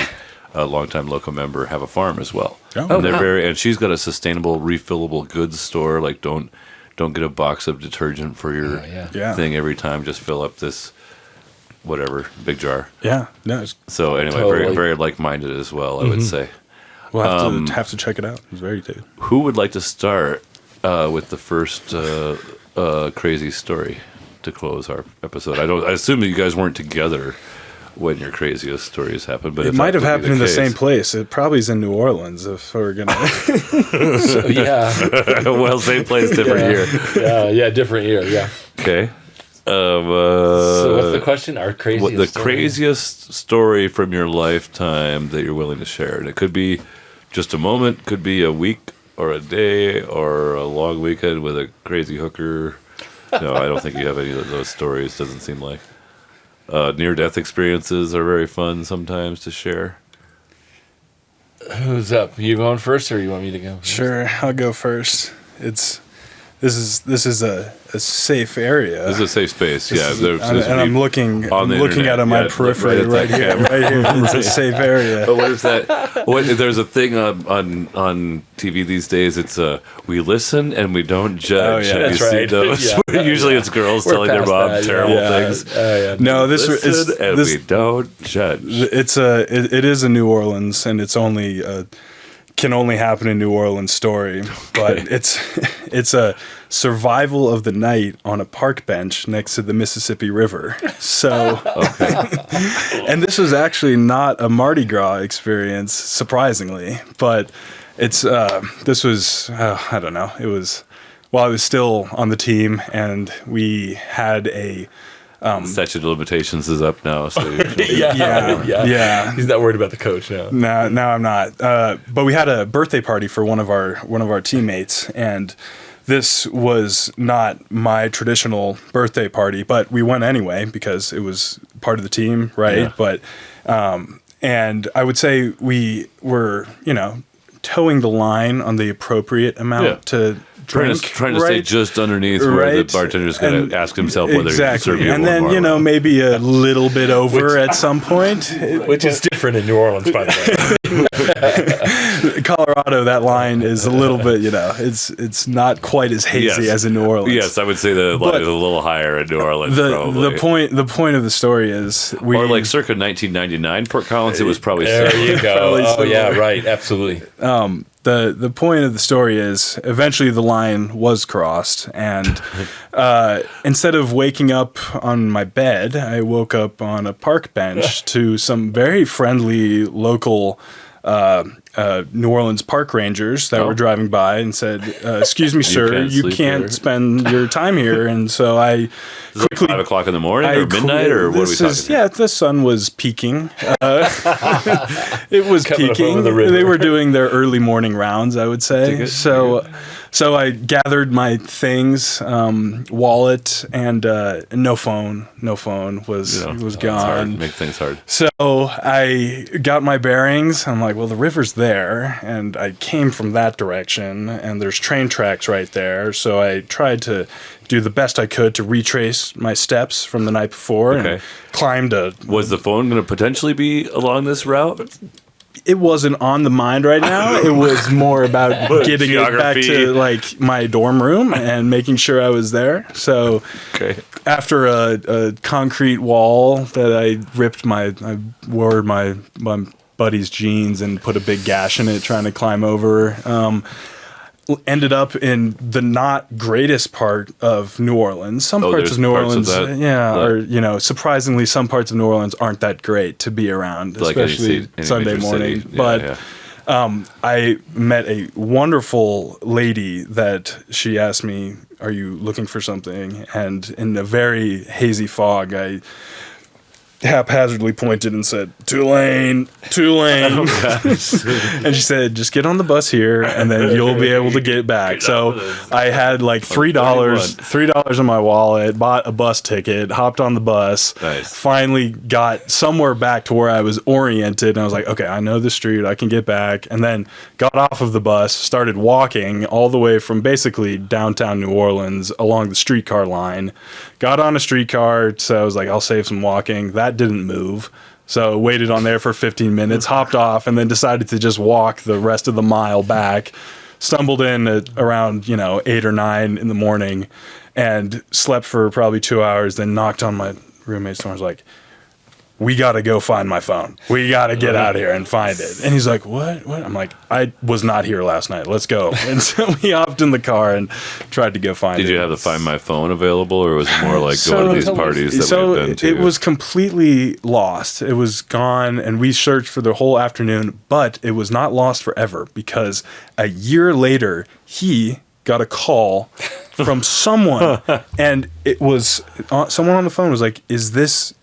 a longtime LoCo member, have a farm as well.
Oh.
And they're
wow.
and she's got a sustainable, refillable goods store. Like, don't get a box of detergent for your
Yeah.
thing every time. Just fill up this, whatever, big jar.
Yeah. No,
So anyway,
Totally.
very, very like-minded as well, I would say.
we'll have to check it out. It's very good.
Who would like to start with the first crazy story to close our episode? I assume that you guys weren't together when your craziest stories happened, but
It
if
might
that
have
would be
happened in the
case-
same place. It probably is in New Orleans. If we're gonna.
So, yeah.
Well, same place, different year.
Yeah. Different year. Yeah.
Okay.
So what's the question? Our craziest.
What the
story?
craziest story from your lifetime that you're willing to share? And it could be just a moment, could be a week or a day or a long weekend with a crazy hooker. No, I don't think you have any of those stories. Doesn't seem like. Near-death experiences are very fun sometimes to share.
Who's up? You going first, or you want me to go?
Sure, I'll go first. It's this is a safe area.
This is a safe space. Yeah,
I'm looking at my periphery right here. It's a safe area.
But what is that? There's a thing on TV these days. It's we listen and we don't judge.
Oh, yeah.
Have you
That's
seen
right.
those?
Yeah.
Usually it's girls telling their
past
mom
that,
terrible
yeah.
things.
No,
We don't judge.
it is a New Orleans, and it's only can only happen in New Orleans story, but it's a survival of the night on a park bench next to the Mississippi River. So, and this was actually not a Mardi Gras experience, surprisingly, but this was I don't know. It was while I was still on the team, and we had a.
Statute of limitations is up now, so
Yeah.
He's not worried about the coach now.
No, I'm not. But we had a birthday party for one of our teammates, and this was not my traditional birthday party, but we went anyway because it was part of the team, right?
Yeah.
But and I would say we were, towing the line on the appropriate amount to drink,
trying to stay just underneath where the bartender's going to ask himself whether he can serve you
and
one
then
more.
maybe a little bit over at some point,
Which is different in New Orleans, by the way.
Colorado, that line is a little bit, it's not quite as hazy as in New Orleans.
Yes, I would say the line is a little higher in New Orleans.
The point of the story is
or like circa 1999 Fort Collins, it was probably
There
similar.
you go. Oh, yeah, right. Absolutely.
The point of the story is eventually the line was crossed, and instead of waking up on my bed, I woke up on a park bench to some very friendly local New Orleans park rangers that were driving by and said, "Excuse me, sir, you can't spend your time here." And so I quickly,
5 o'clock in the morning or midnight, or what are we talking?
Yeah, the sun was peaking. It was
Coming up
peaking.
over the river.
They were doing their early morning rounds, I would say. So I gathered my things, wallet, and no phone. No phone was gone.
Make things hard.
So I got my bearings. I'm like, well, the river's there, and I came from that direction, and there's train tracks right there. So I tried to do the best I could to retrace my steps from the night before and climbed a...
Was the phone going to potentially be along this route?
It wasn't on the mind right now. It was more about getting it back to like my dorm room and making sure I was there. So after a concrete wall that I ripped I wore my buddy's jeans and put a big gash in it trying to climb over. Ended up in the not greatest part of New Orleans. Some parts of New Orleans, surprisingly, some parts of New Orleans aren't that great to be around, especially Sunday morning. But I met a wonderful lady that she asked me, "Are you looking for something?" And in a very hazy fog, I haphazardly pointed and said, Tulane. And she said, just get on the bus here and then you'll be able to get back. So I had like $3 in my wallet, bought a bus ticket, hopped on the bus, finally got somewhere back to where I was oriented. And I was like, okay, I know the street, I can get back. And then got off of the bus, started walking all the way from basically downtown New Orleans along the streetcar line. Got on a streetcar, so I was like, I'll save some walking. That didn't move. So waited on there for 15 minutes, hopped off, and then decided to just walk the rest of the mile back. Stumbled in at around, 8 or 9 in the morning and slept for probably 2 hours, then knocked on my roommate's door and was like, we got to go find my phone. We got to get out of here and find it. And he's like, what? I'm like, I was not here last night. Let's go. And so we hopped in the car and tried to go find it.
Did you have the Find My Phone available, or was it more like going to these parties that we've been to?
It was completely lost. It was gone, and we searched for the whole afternoon, but it was not lost forever because a year later, he got a call from someone, and it was someone on the phone was like, "Is this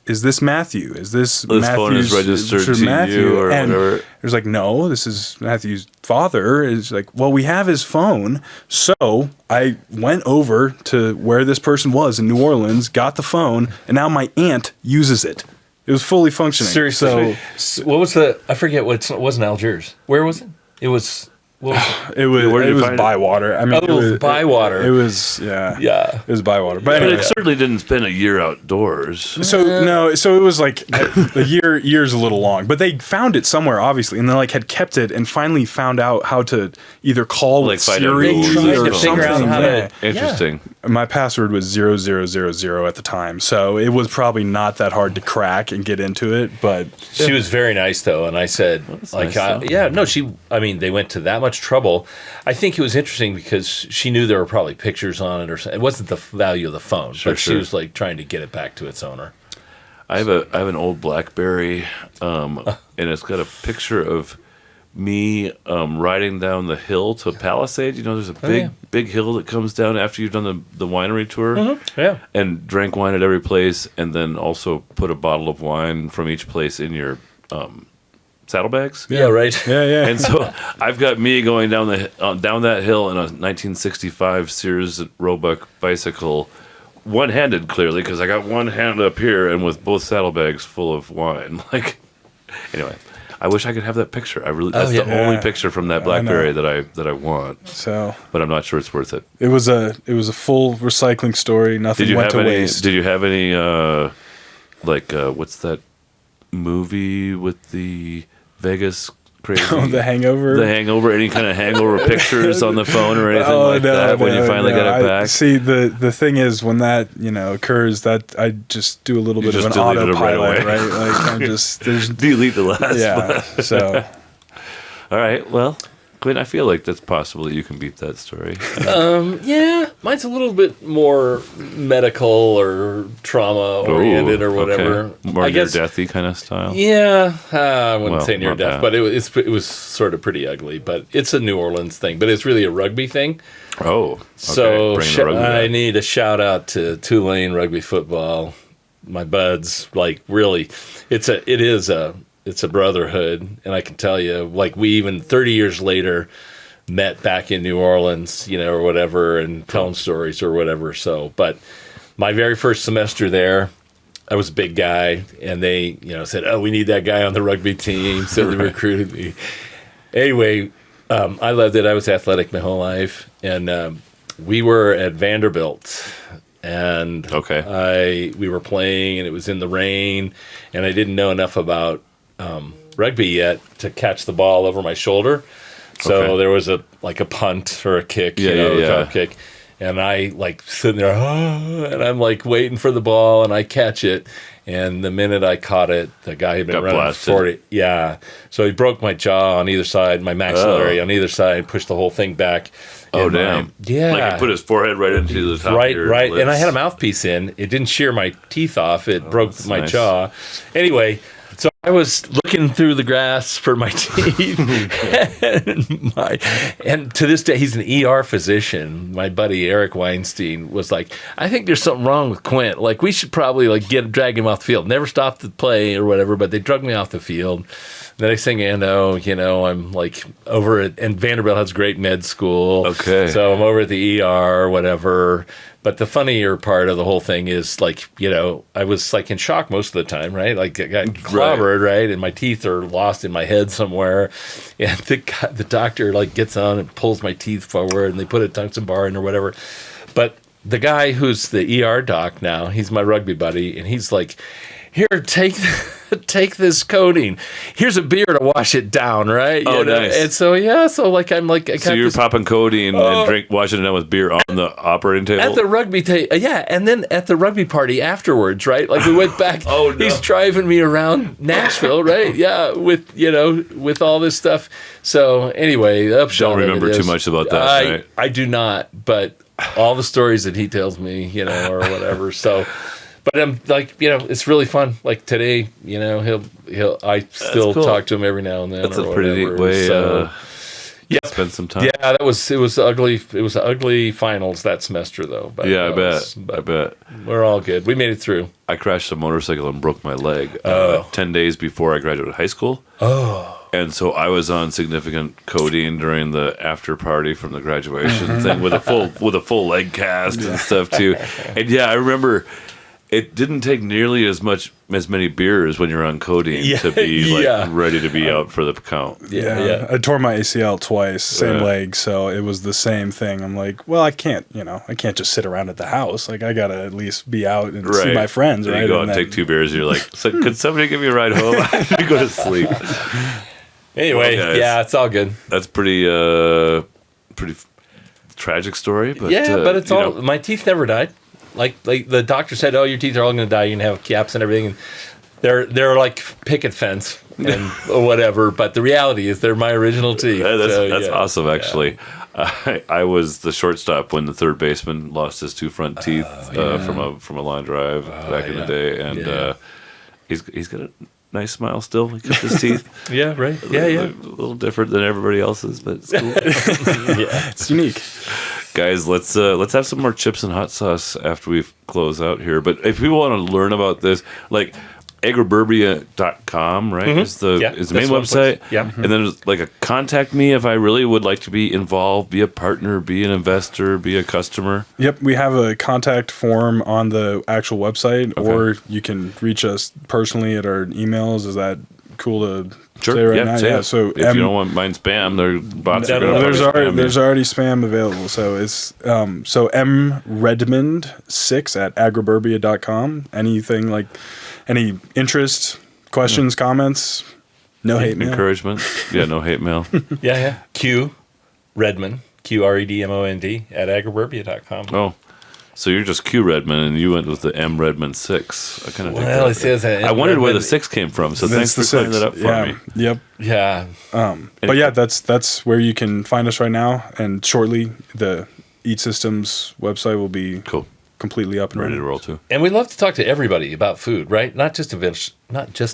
Matthew? Is this Matthew's
phone is registered to
Matthew?"
you or
and
whatever?
It was like, "No, this is Matthew's father." It's like, "Well, we have his phone." So I went over to where this person was in New Orleans, got the phone, and now my aunt uses it. It was fully functioning.
Seriously. So what was I forget it wasn't Algiers. Where was it? It was
It was
Where did you find it?
Bywater. I mean,
Oh, it was Bywater.
It was
Yeah.
It was Bywater. But
But
anyway,
it certainly didn't spend a year outdoors.
so it was like a year's a little long, but they found it somewhere obviously, and they like had kept it and finally found out how to either call
Like
with
find out
Siri
rules
They tried
or
to figure out
something.
how
Yeah.
to.
Interesting.
My password was 0000 at the time, so it was probably not that hard to crack and get into it. But
She was very nice though, and I said,
nice, though.
they went to that much trouble. I think it was interesting because she knew there were probably pictures on it, or something. It wasn't the value of the phone, but she
sure.
was like trying to get it back to its owner.
I have an old BlackBerry, and it's got a picture of me riding down the hill to Palisade. You know, there's a big hill that comes down after you've done the winery tour.
Yeah.
And drank wine at every place, and then also put a bottle of wine from each place in your saddlebags.
Yeah, right.
yeah.
And so I've got me going down that hill in a 1965 Sears Roebuck bicycle, one-handed clearly, because I got one hand up here and with both saddlebags full of wine. Like, anyway, I wish I could have that picture. That's the only picture from that BlackBerry that I want.
So,
But I'm not sure it's worth it.
it was a full recycling story. Nothing went to waste.
Did you have any what's that movie with the Vegas crazy?
Oh, The Hangover.
The Hangover. Any kind of hangover pictures on the phone or anything that when you finally get it back?
See, the thing is, when that occurs, that I just do a little bit of an
just delete it right
autopilot,
away.
right? Like I'm just there's
Delete the last.
yeah. So
All right. Well, Quinn, I feel like that's possible that you can beat that story.
Yeah, mine's a little bit more medical or trauma oriented or whatever.
Okay. More near-deathy kind of style.
Yeah, I wouldn't
Well,
say near
not
death,
bad.
but it was sort of pretty ugly. But it's a New Orleans thing, but it's really a rugby thing.
Oh, okay.
So
Bring the rugby
I
back.
need a shout out to Tulane rugby football, my buds. Like really, it's a brotherhood, and I can tell you, like we even 30 years later met back in New Orleans, or whatever, and telling stories or whatever. So, but my very first semester there, I was a big guy, and they, said, "Oh, we need that guy on the rugby team," so they recruited me. Anyway, I loved it. I was athletic my whole life, and we were at Vanderbilt. And we were playing, and it was in the rain, and I didn't know enough about rugby yet to catch the ball over my shoulder. So there was a punt or a kick, a drop kick, and I sitting there, and I'm waiting for the ball, and I catch it, and the minute I caught it, the guy had been running
blasted.
40. Yeah, so he broke my jaw on either side, my maxillary on either side, pushed the whole thing back.
Oh,
and
damn.
Yeah.
He put his forehead right into the top
Right,
of your
right.
lips.
And I had a mouthpiece in. It didn't shear my teeth off. It broke
that's
my
nice.
jaw. Anyway, so I was looking through the grass for my teeth. and to this day, he's an ER physician. My buddy Eric Weinstein was like, I think there's something wrong with Quint. We should probably drag him off the field. Never stopped the play or whatever, but they drug me off the field. The next thing I know, I'm over at, and Vanderbilt has great med school.
Okay.
So I'm over at the ER or whatever. But the funnier part of the whole thing is I was in shock most of the time, right? I got clobbered, right? And my teeth are lost in my head somewhere. And the doctor gets on and pulls my teeth forward, and they put a tungsten bar in or whatever. But the guy who's the ER doc now, he's my rugby buddy, and he's like, here, take this coating. Here's a beer to wash it down, right?
Nice.
And so
So you're popping codeine and washing it down with beer on the operating table?
at the rugby and then at the rugby party afterwards, right? We went back.
Oh, no.
He's driving me around Nashville, right? Yeah, with all this stuff. So anyway, the upshot
Don't
of it
remember
is,
too much about that, right?
I do not, but all the stories that he tells me, or whatever. So. But I'm it's really fun. Today, I still
cool.
talk to him every now and then.
That's
or
a pretty
whatever.
neat way
So,
spend some time.
yeah, it was ugly. It was ugly finals that semester, though. But
Yeah,
I
I bet.
we're all good. We made it through.
I crashed a motorcycle and broke my leg 10 days before I graduated high school.
Oh.
And so I was on significant codeine during the after party from the graduation thing with a full leg cast and stuff too. And yeah, I remember it didn't take nearly as many beers when you're on codeine to be ready to be out for the count.
Yeah. I tore my ACL twice, same leg, so it was the same thing. I'm like, well, I can't just sit around at the house. Like, I gotta at least be out and see my friends.
Then
right?
You go out and take 2 beers, and you're like, so, could somebody give me a ride home? I need to go to sleep.
Anyway, it's all good.
That's pretty tragic story, but
but it's all. My teeth never died. Like the doctor said, your teeth are all going to die. You can have caps and everything. And they're like picket fence and whatever. But the reality is, they're my original teeth.
That's awesome, actually. I was the shortstop when the third baseman lost his 2 front teeth from a line drive back in the day, and he's got a nice smile still. He kept his teeth.
Right. A
little different than everybody else's, but it's cool.
It's unique.
Guys, let's have some more chips and hot sauce after we close out here. But if people want to learn about this, like Agriburbia.com, right? Is the main website.
Yeah.
And then there's like a contact me if I really would like to be involved, be a partner, be an investor, be a customer.
Yep, we have a contact form on the actual website, or you can reach us personally at our emails. Is that cool to say right now?
Yeah.
So
if you don't want mine spam, bots are going to
there's already spam available. So it's M Redmond 6 at Agriburbia.com. Anything like any interest, questions, comments, no hate mail.
Encouragement. No hate mail.
Q Redmond, QREDMOND at Agriburbia.com.
Oh. So you're just Q Redmond, and you went with the M Redmond 6. I kind of
it says
I wondered where the 6 came from. So thanks for clearing that up for me.
Yep.
Yeah.
But that's where you can find us right now, and shortly the E.A.T Systems website will be completely up and
ready
running.
to roll too.
And we love to talk to everybody about food, right? Not just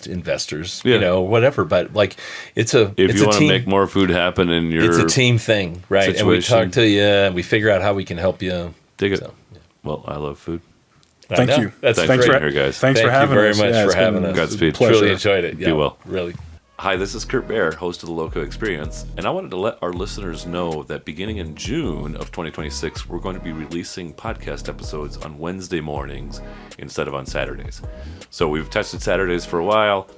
investors, whatever. But like, if you
want to make more food happen in your,
it's a team thing, right?
Situation.
And we talk to you, and we figure out how we can help you.
Dig it. Well, I love food.
Thank you.
Thanks
for being here, guys.
Thanks for having us.
Thank you very much for having us.
Godspeed.
Truly enjoyed it.
Be well.
Really.
Hi, this is Kurt Baer, host of the LoCo Experience, and I wanted to let our listeners know that beginning in June of 2026, we're going to be releasing podcast episodes on Wednesday mornings instead of on Saturdays. So we've tested Saturdays for a while.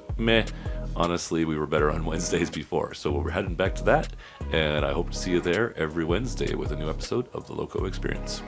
Honestly, we were better on Wednesdays before. So we're heading back to that, and I hope to see you there every Wednesday with a new episode of the LoCo Experience.